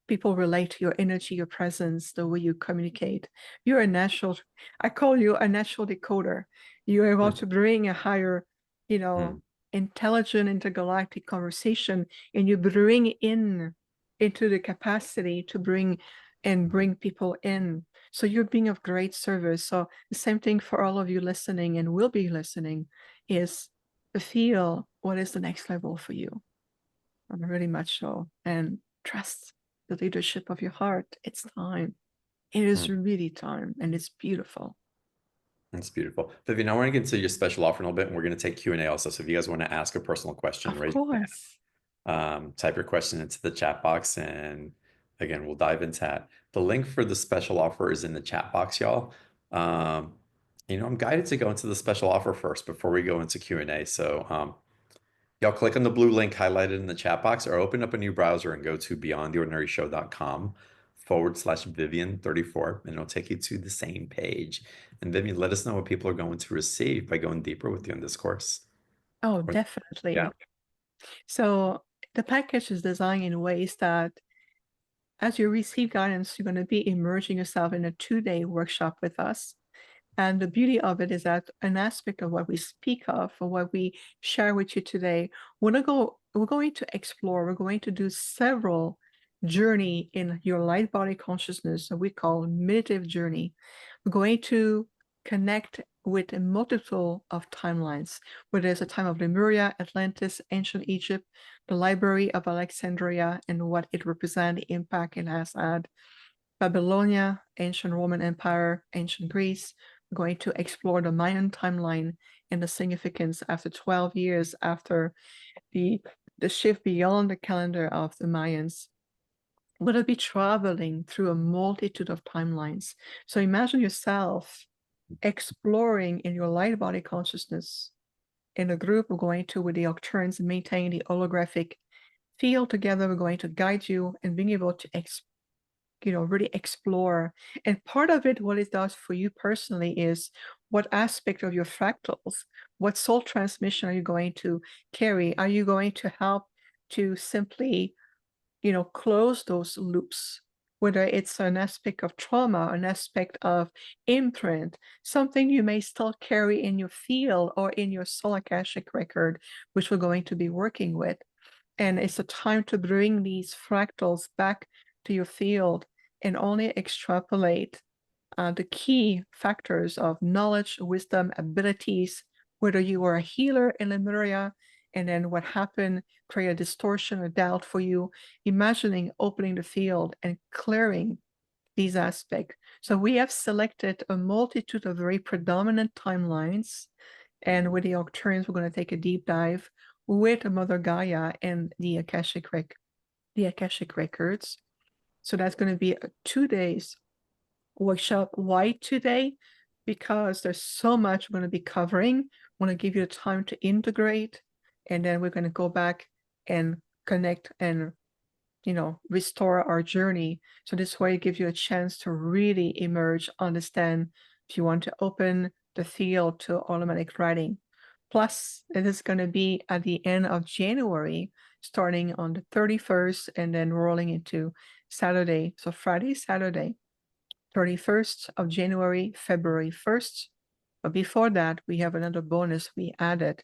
People relate to your energy, your presence, the way you communicate. You're a natural, I call you a natural decoder. You're able to bring a higher, intelligent intergalactic conversation, and you bring into the capacity to bring people in. So you're being of great service. So the same thing for all of you listening and will be listening is to feel what is the next level for you. Really much so. And trust the leadership of your heart. It's time. It is really time, and it's beautiful. That's beautiful. Vivian, I want to get into your special offer in a little bit, and we're going to take Q&A also. So if you guys want to ask a personal question, Of raise your hand. course. Type your question into the chat box, and again, we'll dive into that. The link for the special offer is in the chat box, y'all. Um, I'm guided to go into the special offer first before we go into Q&A. So y'all click on the blue link highlighted in the chat box or open up a new browser and go to beyondtheordinaryshow.com/Vivian34, and it'll take you to the same page. And Vivian, let us know what people are going to receive by going deeper with you in this course. Oh, Or- yeah. definitely. So the package is designed in ways that as you receive guidance, you're going to be immersing yourself in a 2-day workshop with us. And the beauty of it is that an aspect of what we speak of or what we share with you today, we're going to explore, we're going to do several journey in your light body consciousness that we call meditative journey. We're going to connect with a multiple of timelines, where there's a time of Lemuria, Atlantis, ancient Egypt, the Library of Alexandria, and what it represents, the impact it has had, Babylonia, ancient Roman Empire, ancient Greece. We're going to explore the Mayan timeline and the significance after 12 years after the, the shift beyond the calendar of the Mayans. We're going to be traveling through a multitude of timelines. So imagine yourself exploring in your light body consciousness. In a group, we're going to, with the Octurnes, maintain the holographic field together. We're going to guide you and being able to really explore. And part of it, what it does for you personally is what aspect of your fractals, what soul transmission are you going to carry? Are you going to help to simply, close those loops? Whether it's an aspect of trauma, an aspect of imprint, something you may still carry in your field or in your soul akashic record, which we're going to be working with. And it's a time to bring these fractals back to your field and only extrapolate the key factors of knowledge, wisdom, abilities, whether you are a healer in Lemuria, and then what happened, create a distortion, a doubt for you, imagining opening the field and clearing these aspects. So we have selected a multitude of very predominant timelines, and with the Octurians, we're going to take a deep dive with Mother Gaia and the Akashic records. So that's going to be a 2 days workshop. Why today? Because there's so much we're going to be covering. I want to give you the time to integrate, and then we're going to go back and connect and restore our journey. So this way it gives you a chance to really emerge, understand if you want to open the field to automatic writing. Plus, it is going to be at the end of January, starting on the 31st and then rolling into Saturday. So Friday, Saturday, 31st of January, February 1st. But before that, we have another bonus we added,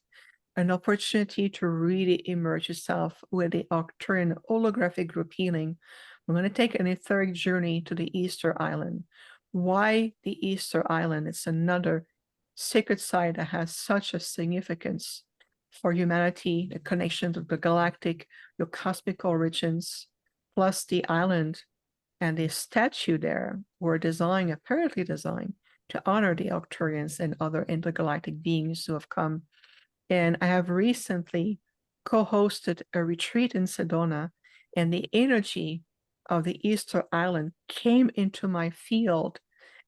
an opportunity to really immerse yourself with the Octurian holographic group healing. We're going to take an etheric journey to the Easter Island. Why the Easter Island? It's another sacred site that has such a significance for humanity, the connection to the galactic, your cosmic origins, plus the island and the statue there were apparently designed, to honor the Octurians and other intergalactic beings who have come. And I have recently co-hosted a retreat in Sedona, and the energy of the Easter Island came into my field,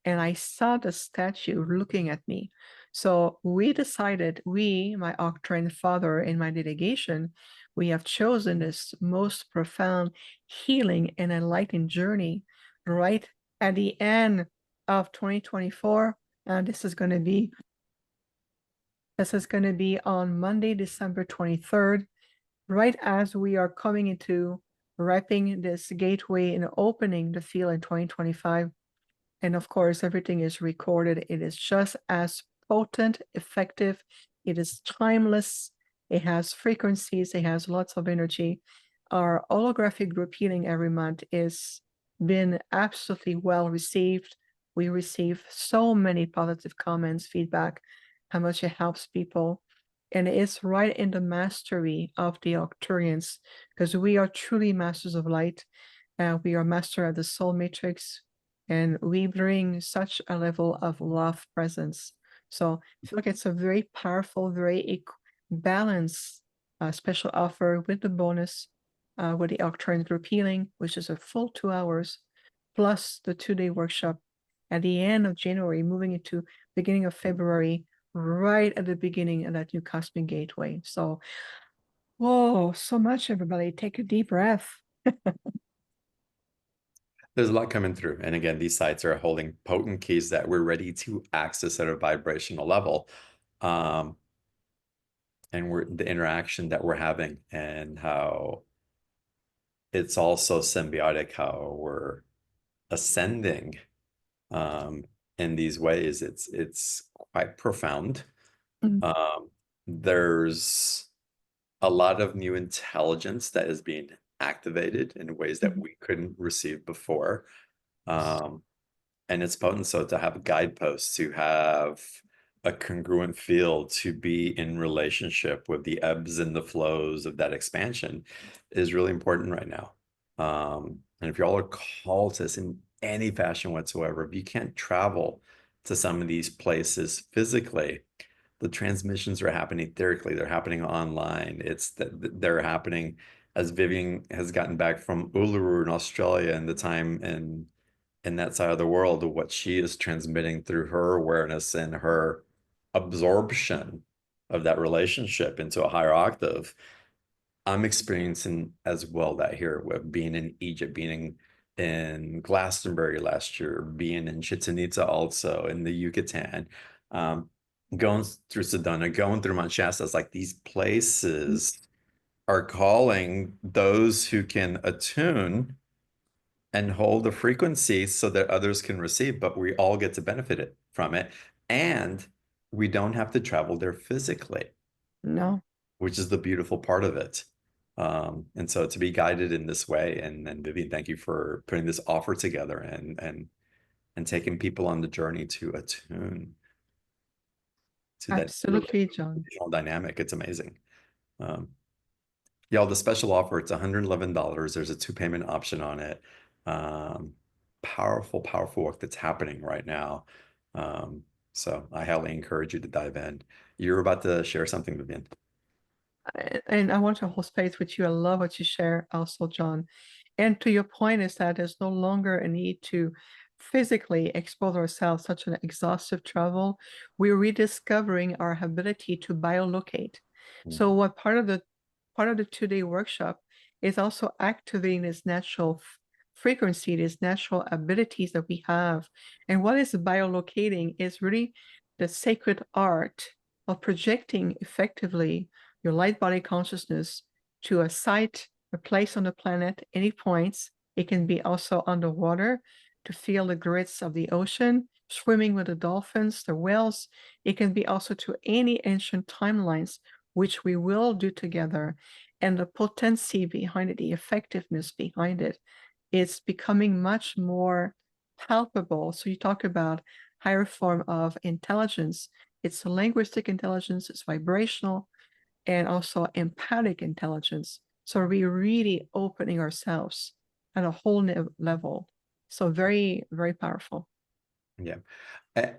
and I saw the statue looking at me. So we decided, my Octurian father and my delegation, we have chosen this most profound healing and enlightening journey right at the end of 2024. And this is going to be on Monday, December 23rd, right as we are coming into wrapping this gateway and opening the field in 2025. And of course, everything is recorded. It is just as potent, effective. It is timeless. It has frequencies. It has lots of energy. Our holographic group healing every month is been absolutely well received. We receive so many positive comments, feedback, how much it helps people. And it's right in the mastery of the Octurians, because we are truly masters of light. We are master of the soul matrix, and we bring such a level of love presence. So I feel like it's a very powerful, very balanced special offer with the bonus with the Octane group healing, which is a full 2 hours, plus the 2-day workshop at the end of January, moving into beginning of February, right at the beginning of that new cosmic gateway. So, whoa, so much, everybody. Take a deep breath. There's a lot coming through. And again, these sites are holding potent keys that we're ready to access at a vibrational level. And the interaction that we're having and how it's also symbiotic, how we're ascending um, in these ways. It's quite profound. Mm. There's a lot of new intelligence that is being activated in ways that Mhm. we couldn't receive before. And it's potent. So to have guideposts, to have a congruent field, to be in relationship with the ebbs and the flows of that expansion is really important right now. And if y'all are called to this in any fashion whatsoever, if you can't travel to some of these places physically, the transmissions are happening etherically, they're happening online. It's that they're happening as Vivian has gotten back from Uluru in Australia and the time in that side of the world, what she is transmitting through her awareness and her absorption of that relationship into a higher octave. I'm experiencing as well that here with being in Egypt, being in Glastonbury last year, being in Chichen Itza also in the Yucatan, um, going through Sedona, going through Mount Shasta. It's like these places are calling those who can attune and hold the frequency so that others can receive, but we all get to benefit from it. And we don't have to travel there physically, No, which is the beautiful part of it. And so to be guided in this way, and Vivian, thank you for putting this offer together and taking people on the journey to attune to that absolutely, John. relational dynamic. It's amazing. Um, Y'all, the special offer, it's $111. There's a two payment option on it. Um, Powerful, powerful work that's happening right now. So I highly encourage you to dive in. You're about to share something, Vivian. And I want to hold space with you. I love what you share also, John. And to your point is that there's no longer a need to physically expose ourselves such an exhaustive travel. We're rediscovering our ability to biolocate. So Mhm. what part of the 2-day workshop is also activating this natural frequency, these natural abilities that we have. And what is biolocating is really the sacred art of projecting effectively your light body consciousness to a site, a place on the planet, any points. It can be also underwater to feel the grits of the ocean, swimming with the dolphins, the whales. It can be also to any ancient timelines, which we will do together. And the potency behind it, the effectiveness behind it, it's becoming much more palpable. So you talk about higher form of intelligence. It's linguistic intelligence, it's vibrational, and also empathic intelligence. So we're really opening ourselves at a whole new level. So very, very powerful. Yeah. Uh,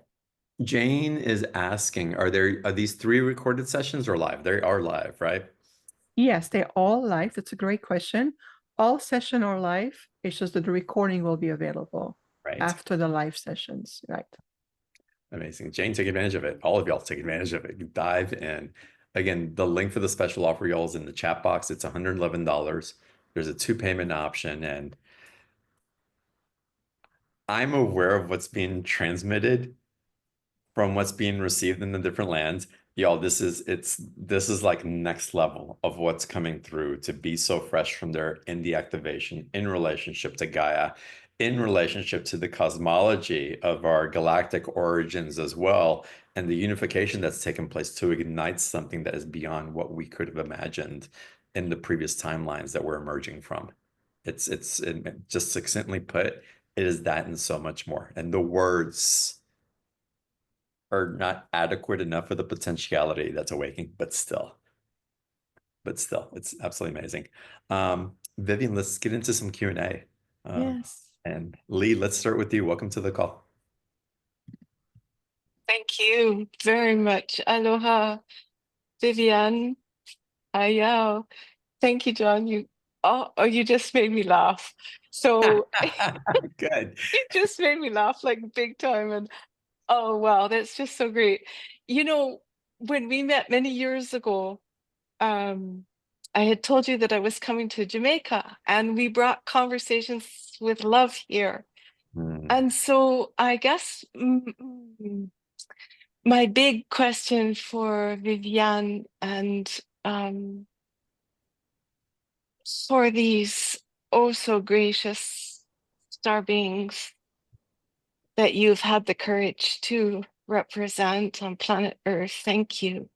Jane is asking, are these three recorded sessions or live? They are live, right? Yes, they're all live. That's a great question. All session are live. It's just that the recording will be available Right. after the live sessions, right? Amazing. Jane, take advantage of it. All of y'all take advantage of it. Dive in. Again, the link for the special offer, y'all, is in the chat box. It's $111. There's a two payment option, and I'm aware of what's being transmitted from what's being received in the different lands. Y'all, this is like next level of what's coming through to be so fresh from there in the activation, in relationship to Gaia, in relationship to the cosmology of our galactic origins as well, and the unification that's taken place to ignite something that is beyond what we could have imagined in the previous timelines that we're emerging from. Just succinctly put, it is that and so much more. And the words are not adequate enough for the potentiality that's awakening, but still, it's absolutely amazing. Vivian, let's get into some Q&A. Yes. And Lee, let's start with you. Welcome to the call. Thank you very much. Aloha, Vivian. I know. Thank you, John. You just made me laugh. So Good. it just made me laugh like big time. And oh wow, that's just so great. You know, when we met many years ago, um, I had told you that I was coming to Jamaica and we brought conversations with love here. Hmm. And so I guess my big question for Viviane and for these oh so gracious star beings that you've had the courage to represent on planet Earth, thank you.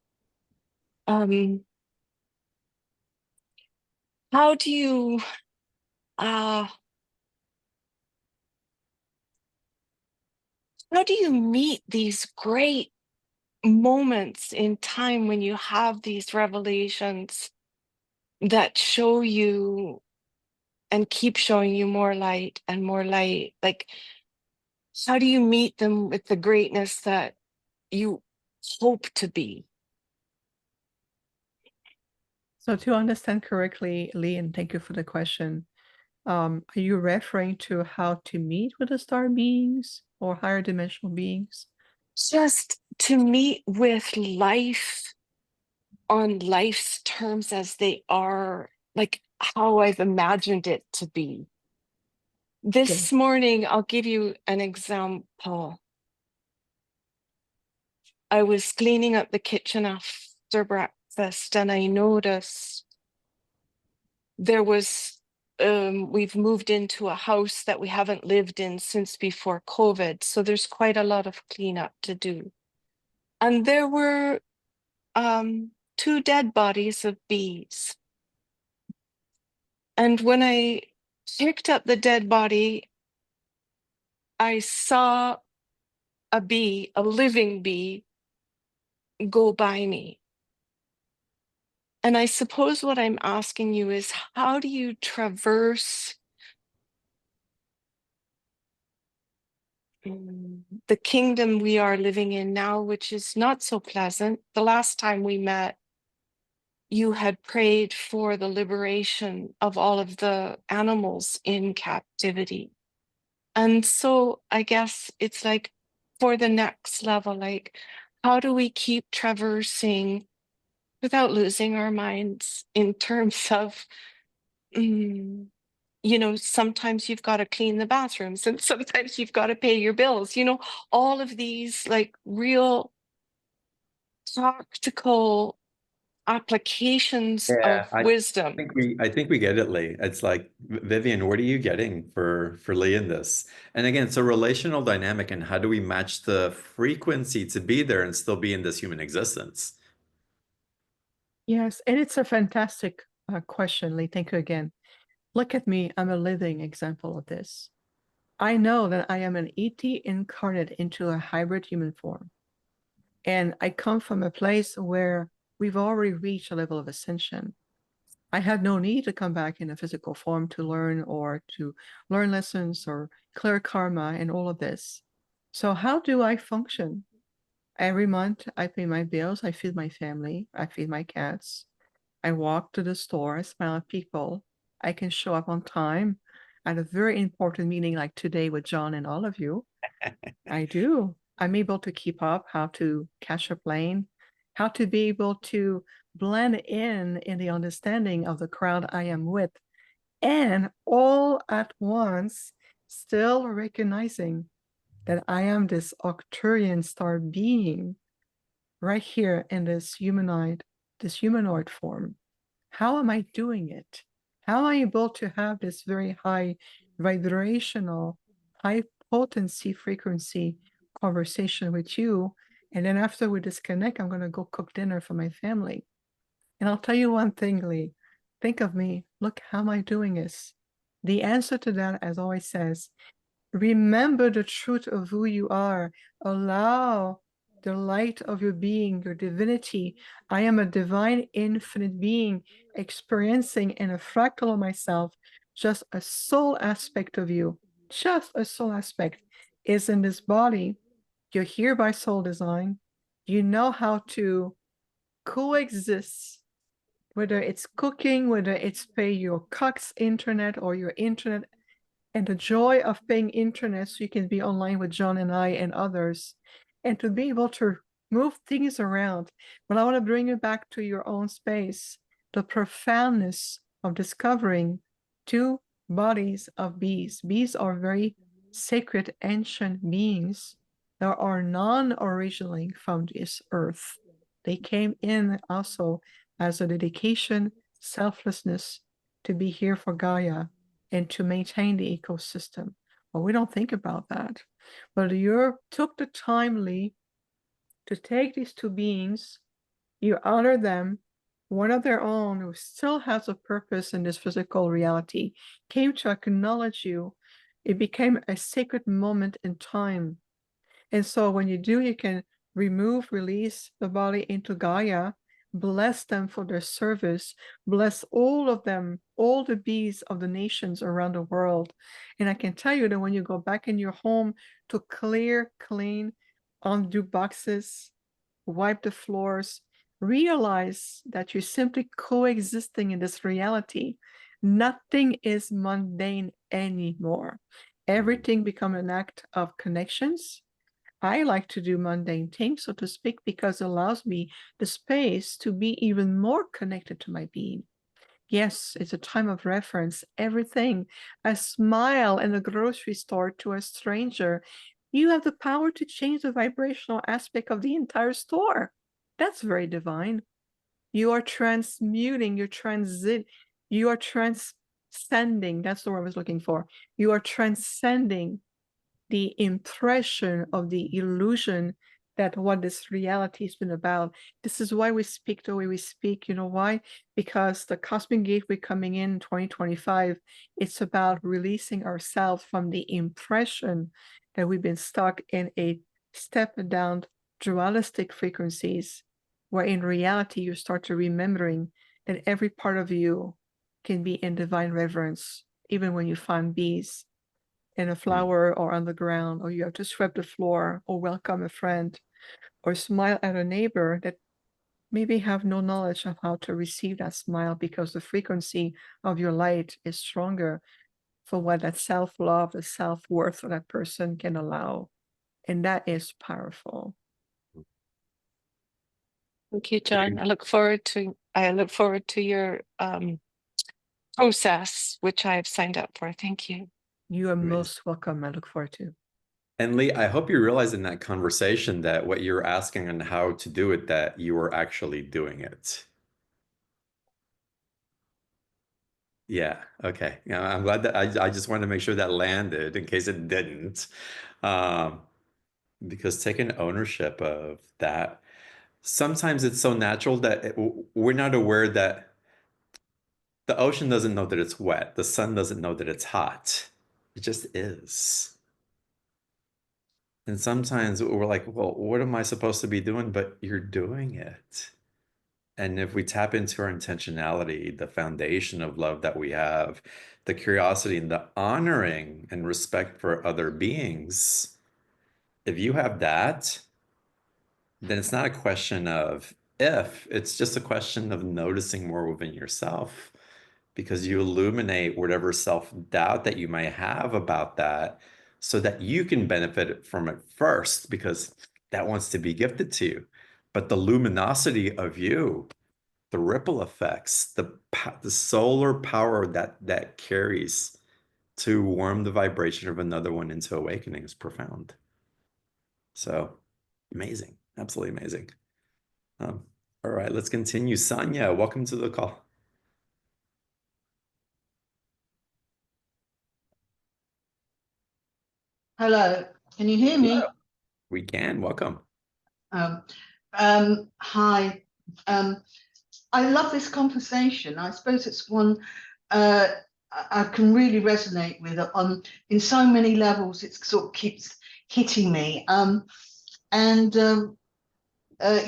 Um, how do you uh how do you meet these great moments in time when you have these revelations that show you and keep showing you more light and more light? Like, how do you meet them with the greatness that you hope to be? So to understand correctly, Lee, and thank you for the question. Are you referring to how to meet with the star beings or higher dimensional beings? Just to meet with life on life's terms as they are, like how I've imagined it to be. Okay. This morning, I'll give you an example. I was cleaning up the kitchen after breakfast and I noticed there was we've moved into a house that we haven't lived in since before COVID. So there's quite a lot of cleanup to do. And there were two dead bodies of bees. And when I picked up the dead body, I saw a bee, a living bee, go by me. And I suppose what I'm asking you is how do you traverse the kingdom we are living in now, which is not so pleasant? The last time we met, you had prayed for the liberation of all of the animals in captivity. And so I guess it's like for the next level, like, how do we keep traversing without losing our minds in terms of, mm, sometimes you've got to clean the bathrooms and sometimes you've got to pay your bills, all of these like real practical applications Yeah, of I wisdom. think we get it, Lee. It's like, Vivian, what are you getting for Lee in this? And again, it's a relational dynamic, and how do we match the frequency to be there and still be in this human existence? Yes, and it's a fantastic question, Lee. Thank you again. Look at me. I'm a living example of this. I know that I am an ET incarnate into a hybrid human form. And I come from a place where we've already reached a level of ascension. I had no need to come back in a physical form to learn or to learn lessons or clear karma and all of this. So, how do I function? Every month, I pay my bills, I feed my family, I feed my cats, I walk to the store, I smile at people, I can show up on time at a very important meeting like today with John and all of you. I do. I'm able to keep up, how to catch a plane, how to be able to blend in the understanding of the crowd I am with, and all at once, still recognizing that I am this Octurian star being right here in this humanoid form. How am I doing it? How am I able to have this very high vibrational, high potency frequency conversation with you? And then after we disconnect, I'm going to go cook dinner for my family. And I'll tell you one thing, Lee. Think of me. Look, how am I doing this? The answer to that, as always says, remember the truth of who you are. Allow the light of your being, your divinity. I am a divine, infinite being experiencing in a fractal of myself. Just a soul aspect of you, just a soul aspect is in this body. You're here by soul design. You know how to coexist whether it's cooking, whether it's pay your Cox internet or your internet, and the joy of paying internet so you can be online with John and I and others, and to be able to move things around. But I want to bring you back to your own space, the profoundness of discovering two bodies of bees. Bees are very sacred ancient beings that are non-originally from this earth. They came in also as a dedication, selflessness to be here for Gaia and to maintain the ecosystem. Well, we don't think about that. But you took the time, Lee, to take these two beings, you honor them, one of their own who still has a purpose in this physical reality, came to acknowledge you. It became a sacred moment in time. And so when you do, you can remove, release the body into Gaia, bless them for their service, bless all of them, all the bees of the nations around the world. And I can tell you that when you go back in your home to clear, clean, undo boxes, wipe the floors, realize that you're simply coexisting in this reality. Nothing is mundane anymore. Everything becomes an act of connections. I like to do mundane things, so to speak, because it allows me the space to be even more connected to my being. Yes, it's a time of reference. Everything, a smile in a grocery store to a stranger, you have the power to change the vibrational aspect of the entire store. That's very divine. You are transmuting, you are transcending. That's the word I was looking for. You are transcending the impression of the illusion that what this reality has been about. This is why we speak the way we speak. You know why? Because the cosmic gateway coming in 2025, it's about releasing ourselves from the impression that we've been stuck in a step down dualistic frequencies, where in reality you start to remembering that every part of you can be in divine reverence, even when you find bees in a flower or on the ground, or you have to sweep the floor or welcome a friend or smile at a neighbor that maybe have no knowledge of how to receive that smile because the frequency of your light is stronger for what that self-love, the self-worth of that person can allow. And that is powerful. Thank you, John. I look forward to your process, which I have signed up for. Thank you. You are most welcome. I look forward to. And Lee, I hope you realize in that conversation that what you're asking and how to do it, that you were actually doing it. Yeah. Okay. Yeah, I'm glad that I just wanted to make sure that landed in case it didn't. Um, because taking ownership of that, sometimes it's so natural that we're not aware that the ocean doesn't know that it's wet. The sun doesn't know that it's hot. It just is. And sometimes we're like, well, what am I supposed to be doing? But you're doing it. And if we tap into our intentionality, the foundation of love that we have, the curiosity and the honoring and respect for other beings, if you have that, then it's not a question of if, it's just a question of noticing more within yourself, because you illuminate whatever self-doubt that you might have about that so that you can benefit from it first, because that wants to be gifted to you. But the luminosity of you, the ripple effects, the solar power that carries to warm the vibration of another one into awakening is profound. So amazing, absolutely amazing. All right, let's continue. Sonia, welcome to the call. Hello, can you hear me? Hello. We can, welcome. Hi. I love this conversation. I suppose it's one I can really resonate with in so many levels. It sort of keeps hitting me. You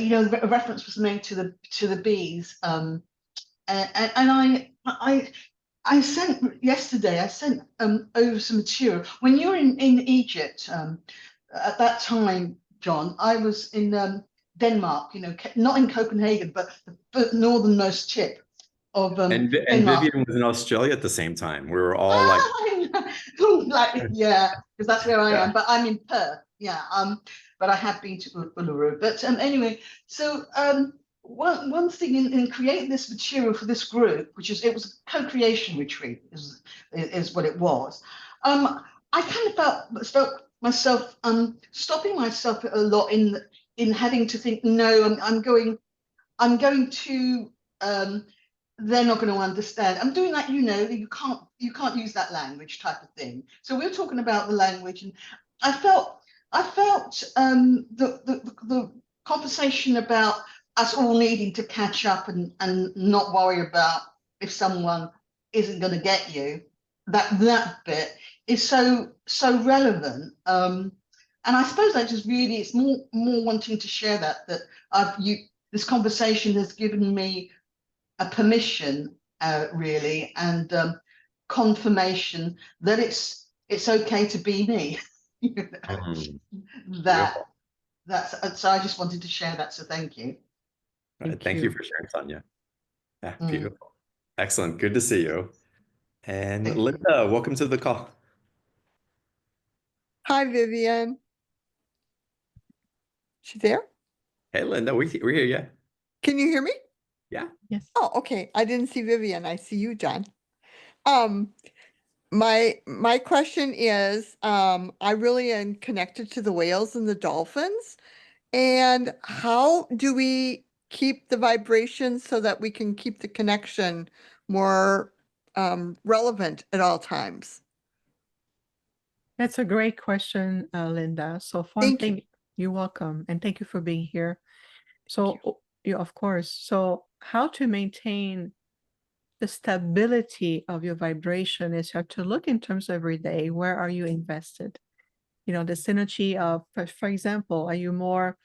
know, a reference was made to the bees. And I sent yesterday. I sent over some material. When you were in Egypt at that time, John, I was in Denmark. You know, not in Copenhagen, but the northernmost tip. And came up. Vivian was in Australia at the same time. We were all like, like, yeah, because that's where I Yeah. am. But I'm in Perth, yeah. But I have been to Uluru. But anyway, so one thing in creating this material for this group, which is, it was a co-creation retreat, is what it was. I kind of felt myself stopping myself a lot in having to think, no, I'm going to they're not going to understand. I'm doing like, you can't use that language type of thing. So we're talking about the language, and I felt the conversation about us all needing to catch up and not worry about if someone isn't going to get you. That bit is so relevant. And I suppose that just really, it's more wanting to share that this conversation has given me a permission, really, and confirmation that it's okay to be me. You know, Mhm. that Beautiful. that's so I just wanted to share that. So thank you. Thank you for sharing, Sonia. Yeah, Mm, beautiful. Excellent. Good to see you. And thank you. Linda, welcome to the call. Hi, Vivian. She there? Hey, Linda, we hear you. Can you hear me? Yeah. Yes. Oh, okay. I didn't see Vivian. I see you, John. Um, my question is, I really am connected to the whales and the dolphins. And how do we keep the vibration so that we can keep the connection more relevant at all times? That's a great question, Linda. So Thank you. you're welcome, and thank you for being here. Thank So, yeah, of course. So, how to maintain the stability of your vibration is you have to look in terms of every day. Where are you invested? The synergy of, for example, are you more,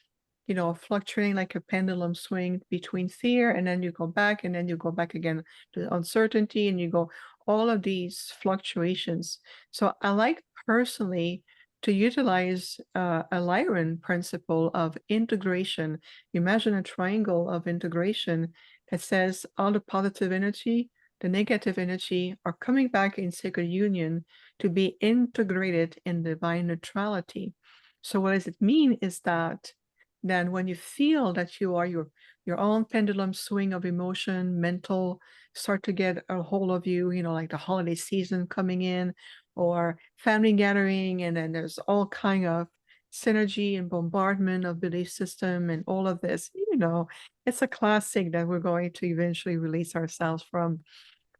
fluctuating like a pendulum swing between fear, and then you go back, and then you go back again to uncertainty, and you go all of these fluctuations. So I like personally to utilize a Lyran principle of integration. Imagine a triangle of integration that says all the positive energy, the negative energy are coming back in sacred union to be integrated in divine neutrality. So what does it mean is that then when you feel that you are your own pendulum swing of emotion, mental, start to get a hold of you, like the holiday season coming in or family gathering, and then there's all kind of synergy and bombardment of belief system and all of this, it's a classic that we're going to eventually release ourselves from.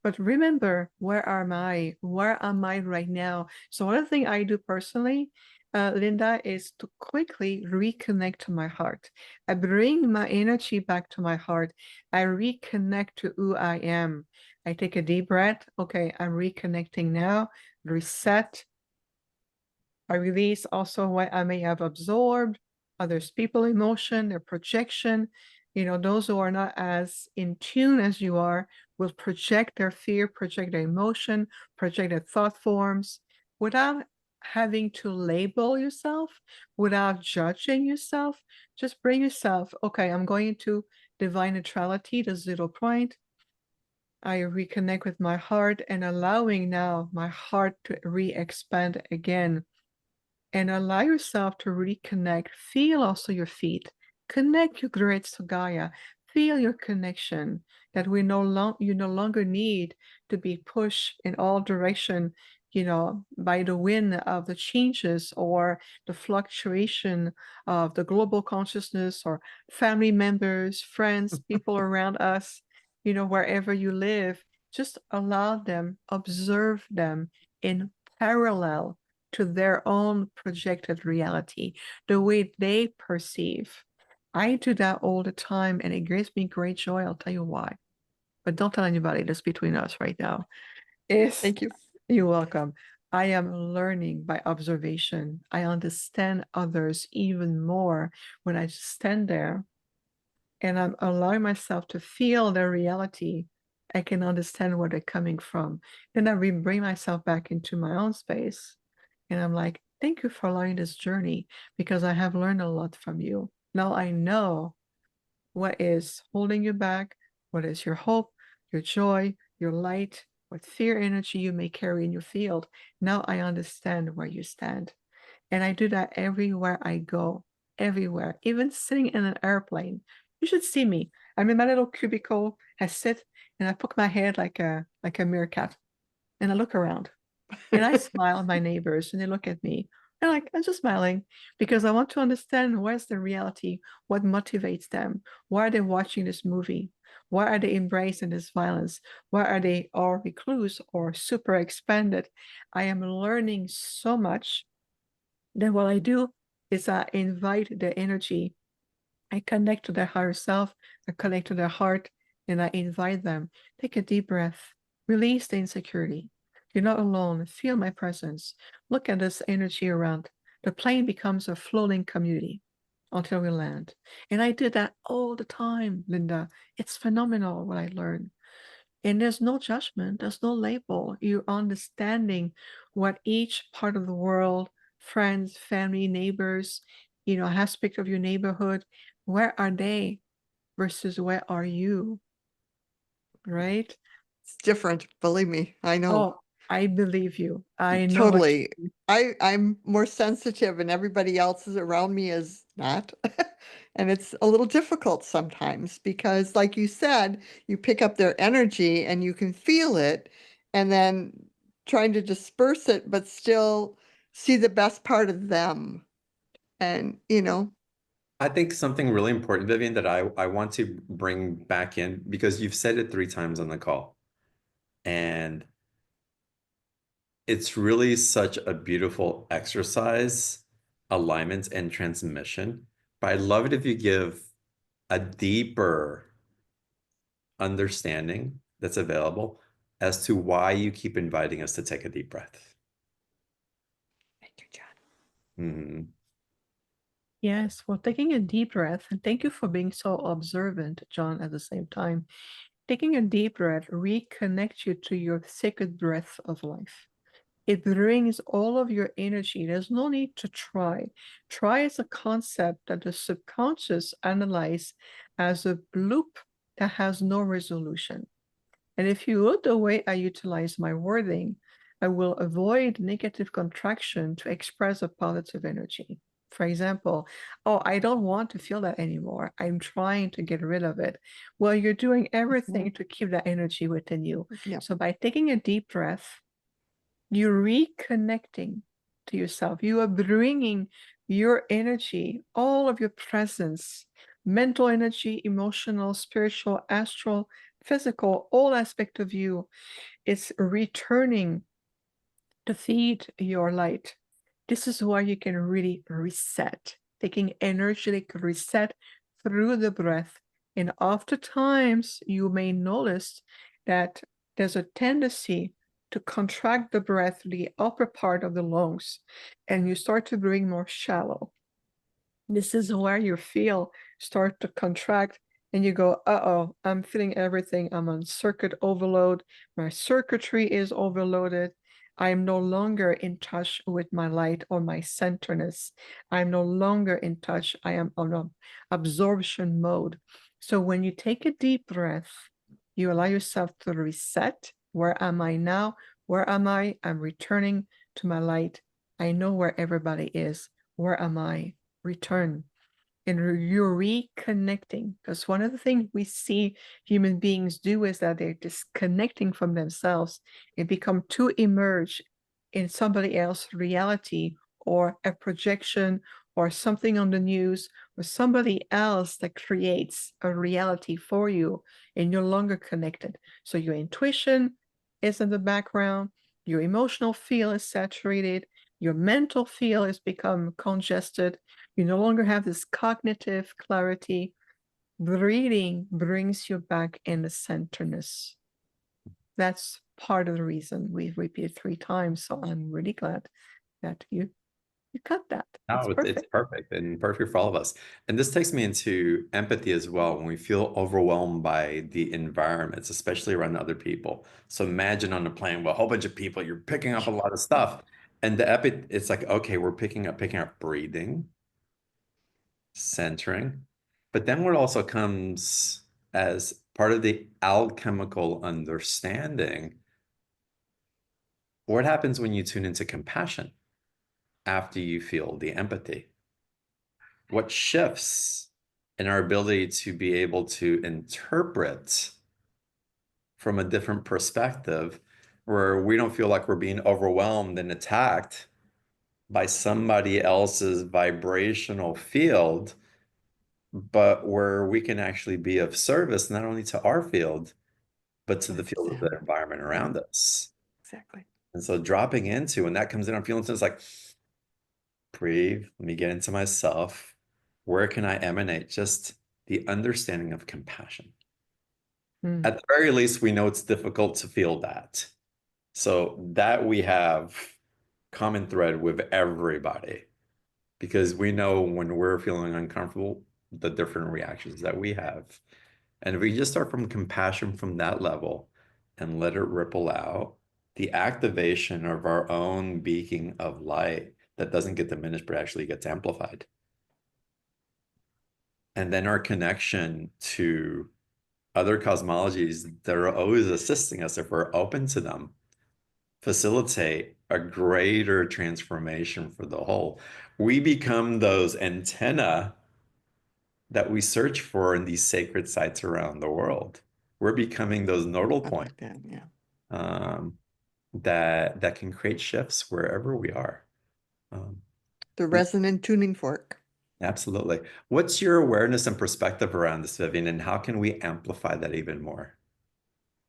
But remember, where am I? Where am I right now? So one of the things I do personally, Linda, is to quickly reconnect to my heart. I bring my energy back to my heart. I reconnect to who I am. I take a deep breath. Okay, I'm reconnecting now. Reset. I release also what I may have absorbed, others people emotion, their projection. Those who are not as in tune as you are will project their fear, project their emotion, project their thought forms without having to label yourself, without judging yourself. Just bring yourself, okay, I'm going into divine neutrality, the 0 point. I reconnect with my heart and allowing now my heart to re-expand again, and allow yourself to reconnect. Feel also your feet. Connect your grids to Gaia. Feel your connection that you no longer need to be pushed in all direction, by the wind of the changes or the fluctuation of the global consciousness or family members, friends, people around us, wherever you live. Just allow them, observe them in parallel to their own projected reality, the way they perceive. I do that all the time, and it gives me great joy. I'll tell you why. But don't tell anybody. That's between us right now. Thank you. You're welcome. I am learning by observation. I understand others even more when I just stand there and I'm allowing myself to feel their reality. I can understand where they're coming from. Then I bring myself back into my own space. And I'm like, thank you for allowing this journey because I have learned a lot from you. Now I know what is holding you back, what is your hope, your joy, your light, what fear energy you may carry in your field. Now I understand where you stand. And I do that everywhere I go, everywhere, even sitting in an airplane. You should see me. I'm in my little cubicle. I sit and I poke my head like a meerkat, and I look around and I smile at my neighbors and they look at me. And like I'm just smiling because I want to understand where's the reality, what motivates them, why are they watching this movie, why are they embracing this violence, why are they all recluse or super expanded. I am learning so much. Then what I do is I invite the energy. I connect to their higher self, I connect to their heart, and I invite them. Take a deep breath, release the insecurity. You're not alone. Feel my presence. Look at this energy around. The plane becomes a floating community until we land. And I do that all the time, Linda. It's phenomenal what I learn. And there's no judgment, there's no label. You're understanding what each part of the world, friends, family, neighbors, aspect of your neighborhood, where are they versus where are you, right? It's different, believe me, I know. Oh, I believe you. I know what Totally. you mean. I'm more sensitive and everybody else is around me is not. And it's a little difficult sometimes because, like you said, you pick up their energy and you can feel it, and then trying to disperse it, but still see the best part of them. And, I think something really important, Vivian, that I want to bring back in because you've said it 3 times on the call. And it's really such a beautiful exercise, alignment and transmission. But I'd love it if you give a deeper understanding that's available as to why you keep inviting us to take a deep breath. thank you, John. Mhm. Yes, well, taking a deep breath, and thank you for being so observant, John, at the same time. Taking a deep breath reconnects you to your sacred breath of life. It brings all of your energy. There's no need to try. Try is a concept that the subconscious analyze as a loop that has no resolution. And if you look the way I utilize my wording, I will avoid negative contraction to express a positive energy. For example, oh, I don't want to feel that anymore. I'm trying to get rid of it. Well, you're doing everything to keep that energy within you. Yeah. So by taking a deep breath, you're reconnecting to yourself. You are bringing your energy, all of your presence, mental energy, emotional, spiritual, astral, physical, all aspect of you. It's returning to feed your light. This is where you can really reset, taking energetic reset through the breath. And oftentimes you may notice that there's a tendency to contract the breath, the upper part of the lungs, and you start to bring more shallow. This is where you feel start to contract and you go, uh-oh, I'm feeling everything. I'm on circuit overload. My circuitry is overloaded. I'm no longer in touch with my light or my centerness. I'm no longer in touch. I am on absorption mode. So when you take a deep breath, you allow yourself to reset. Where am I now? Where am I? I'm returning to my light. I know where everybody is. Where am I? Return. And you're reconnecting, because one of the things we see human beings do is that they're disconnecting from themselves and become too immersed in somebody else's reality or a projection or something on the news or somebody else that creates a reality for you, and you're no longer connected. So your intuition is in the background, your emotional field is saturated, your mental field has become congested. You no longer have this cognitive clarity. Breathing brings you back in the centerness. That's part of the reason we've repeated 3 times. So I'm really glad that you cut that. No, it's perfect and perfect for all of us. And this takes me into empathy as well when we feel overwhelmed by the environments, especially around other people. So imagine on a plane with a whole bunch of people, you're picking up a lot of stuff. And it's like, okay, we're picking up breathing, centering. But then what also comes as part of the alchemical understanding. What happens when you tune into compassion after you feel the empathy? What shifts in our ability to be able to interpret from a different perspective, where we don't feel like we're being overwhelmed and attacked by somebody else's vibrational field, but where we can actually be of service, not only to our field, but to the That's field of the environment around us. exactly. And so dropping into, when that comes in, I'm feeling it's like, breathe, let me get into myself. Where can I emanate just the understanding of compassion? Mm. At the very least, we know it's difficult to feel that. So that we have common thread with everybody, because we know when we're feeling uncomfortable, the different reactions that we have. And if we just start from compassion from that level and let it ripple out, the activation of our own beacon of light that doesn't get diminished, but actually gets amplified. And then our connection to other cosmologies that are always assisting us, if we're open to them, facilitate a greater transformation for the whole. We become those antenna that we search for in these sacred sites around the world. We're becoming those nodal I points like that, yeah. that can create shifts wherever we are. The resonant tuning fork. Absolutely. What's your awareness and perspective around this, Vivian, and how can we amplify that even more?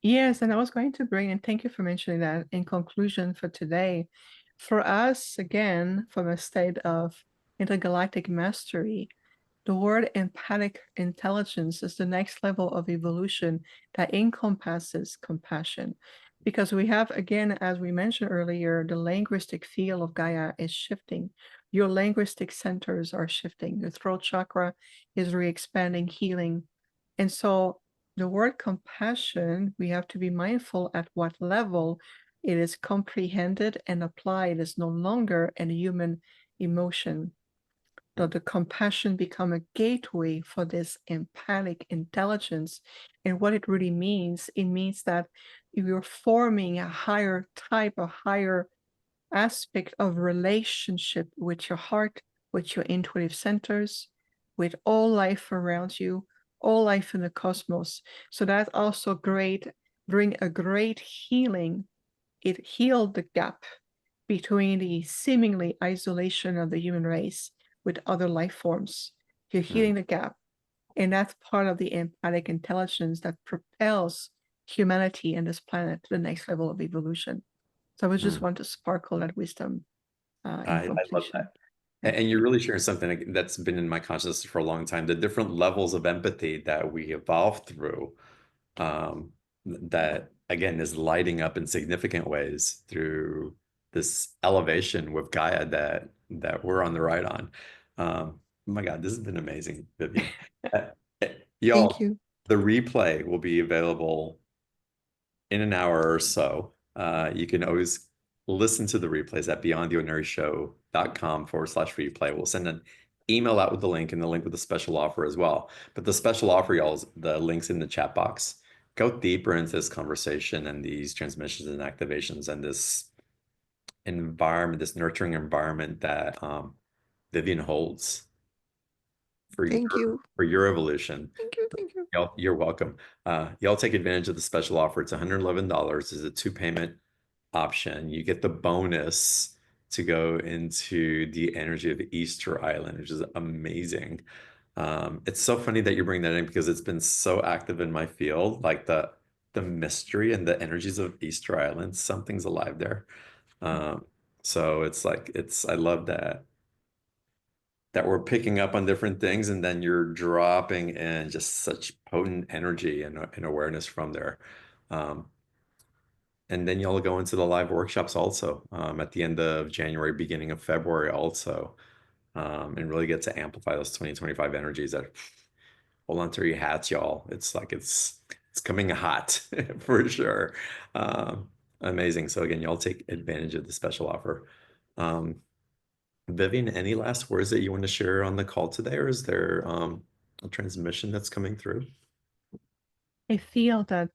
Yes, and I was going to bring, and thank you for mentioning that in conclusion for today. For us, again, from a state of intergalactic mastery, the word empathic intelligence is the next level of evolution that encompasses compassion. Because we have, again, as we mentioned earlier, the linguistic field of Gaia is shifting. Your linguistic centers are shifting. Your throat chakra is re-expanding, healing. And so the word compassion, we have to be mindful at what level it is comprehended and applied. Is no longer a human emotion. The compassion become a gateway for this empathic intelligence. And what it really means, it means that you're forming a higher type, a higher aspect of relationship with your heart, with your intuitive centers, with all life around you, all life in the cosmos. So that's also great, bring a great healing. It healed the gap between the seemingly isolation of the human race with other life forms. You're healing the gap. And that's part of the empathic intelligence that propels humanity and this planet to the next level of evolution. So I just want to sparkle that wisdom in I love conclusion. that. Yeah. And you're really sharing something that's been in my consciousness for a long time, the different levels of empathy that we evolved through, that again is lighting up in significant ways through this elevation with Gaia that we're on the ride on. Oh my God, this has been amazing, Vivian. Uh, Thank Y'all, you. the replay will be available in an hour or so. You can always listen to the replays at beyondtheordinaryshow.com/replay. We'll send an email out with the link and the link with a special offer as well. But the special offer, y'all, is the links in the chat box. Go deeper into this conversation and these transmissions and activations and this environment, this nurturing environment that Vivian holds for Thank you. your evolution. Thank you. Thank you. Y'all, you're welcome. Y'all take advantage of the special offer. It's $111. It's a 2 payment option. You get the bonus to go into the energy of Easter Island, which is amazing. It's so funny that you bring that in because it's been so active in my field, like the mystery and the energies of Easter Island. Something's alive there. So it's like I love that we're picking up on different things and then you're dropping in just such potent energy and awareness from there. And then you'll go into the live workshops also at the end of January, beginning of February also, and really get to amplify those 2025 energies that hold on to your hats, y'all. It's like it's coming hot for sure. Amazing. So again, y'all take advantage of the special offer. Vivian, any last words that you want to share on the call today, or is there a transmission that's coming through? I feel that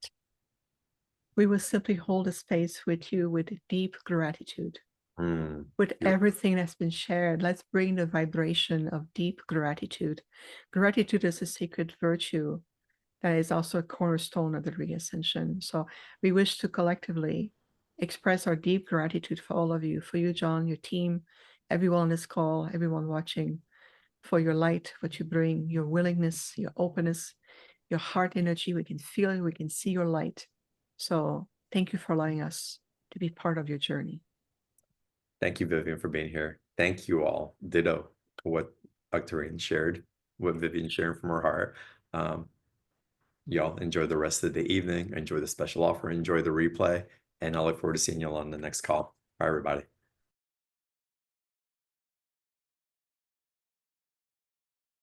we will simply hold a space with you with deep gratitude. With Beautiful. everything that's been shared, let's bring the vibration of deep gratitude. Gratitude is a sacred virtue that is also a cornerstone of the reascension. So we wish to collectively express our deep gratitude for all of you, for you, John, your team, everyone on this call, everyone watching, for your light, what you bring, your willingness, your openness, your heart energy. We can feel it, we can see your light. So thank you for allowing us to be part of your journey. Thank you, Vivian, for being here. Thank you all. Ditto what Octarian shared, what Vivian shared from her heart. Y'all enjoy the rest of the evening. Enjoy the special offer. Enjoy the replay. And I look forward to seeing y'all on the next call. Bye, everybody.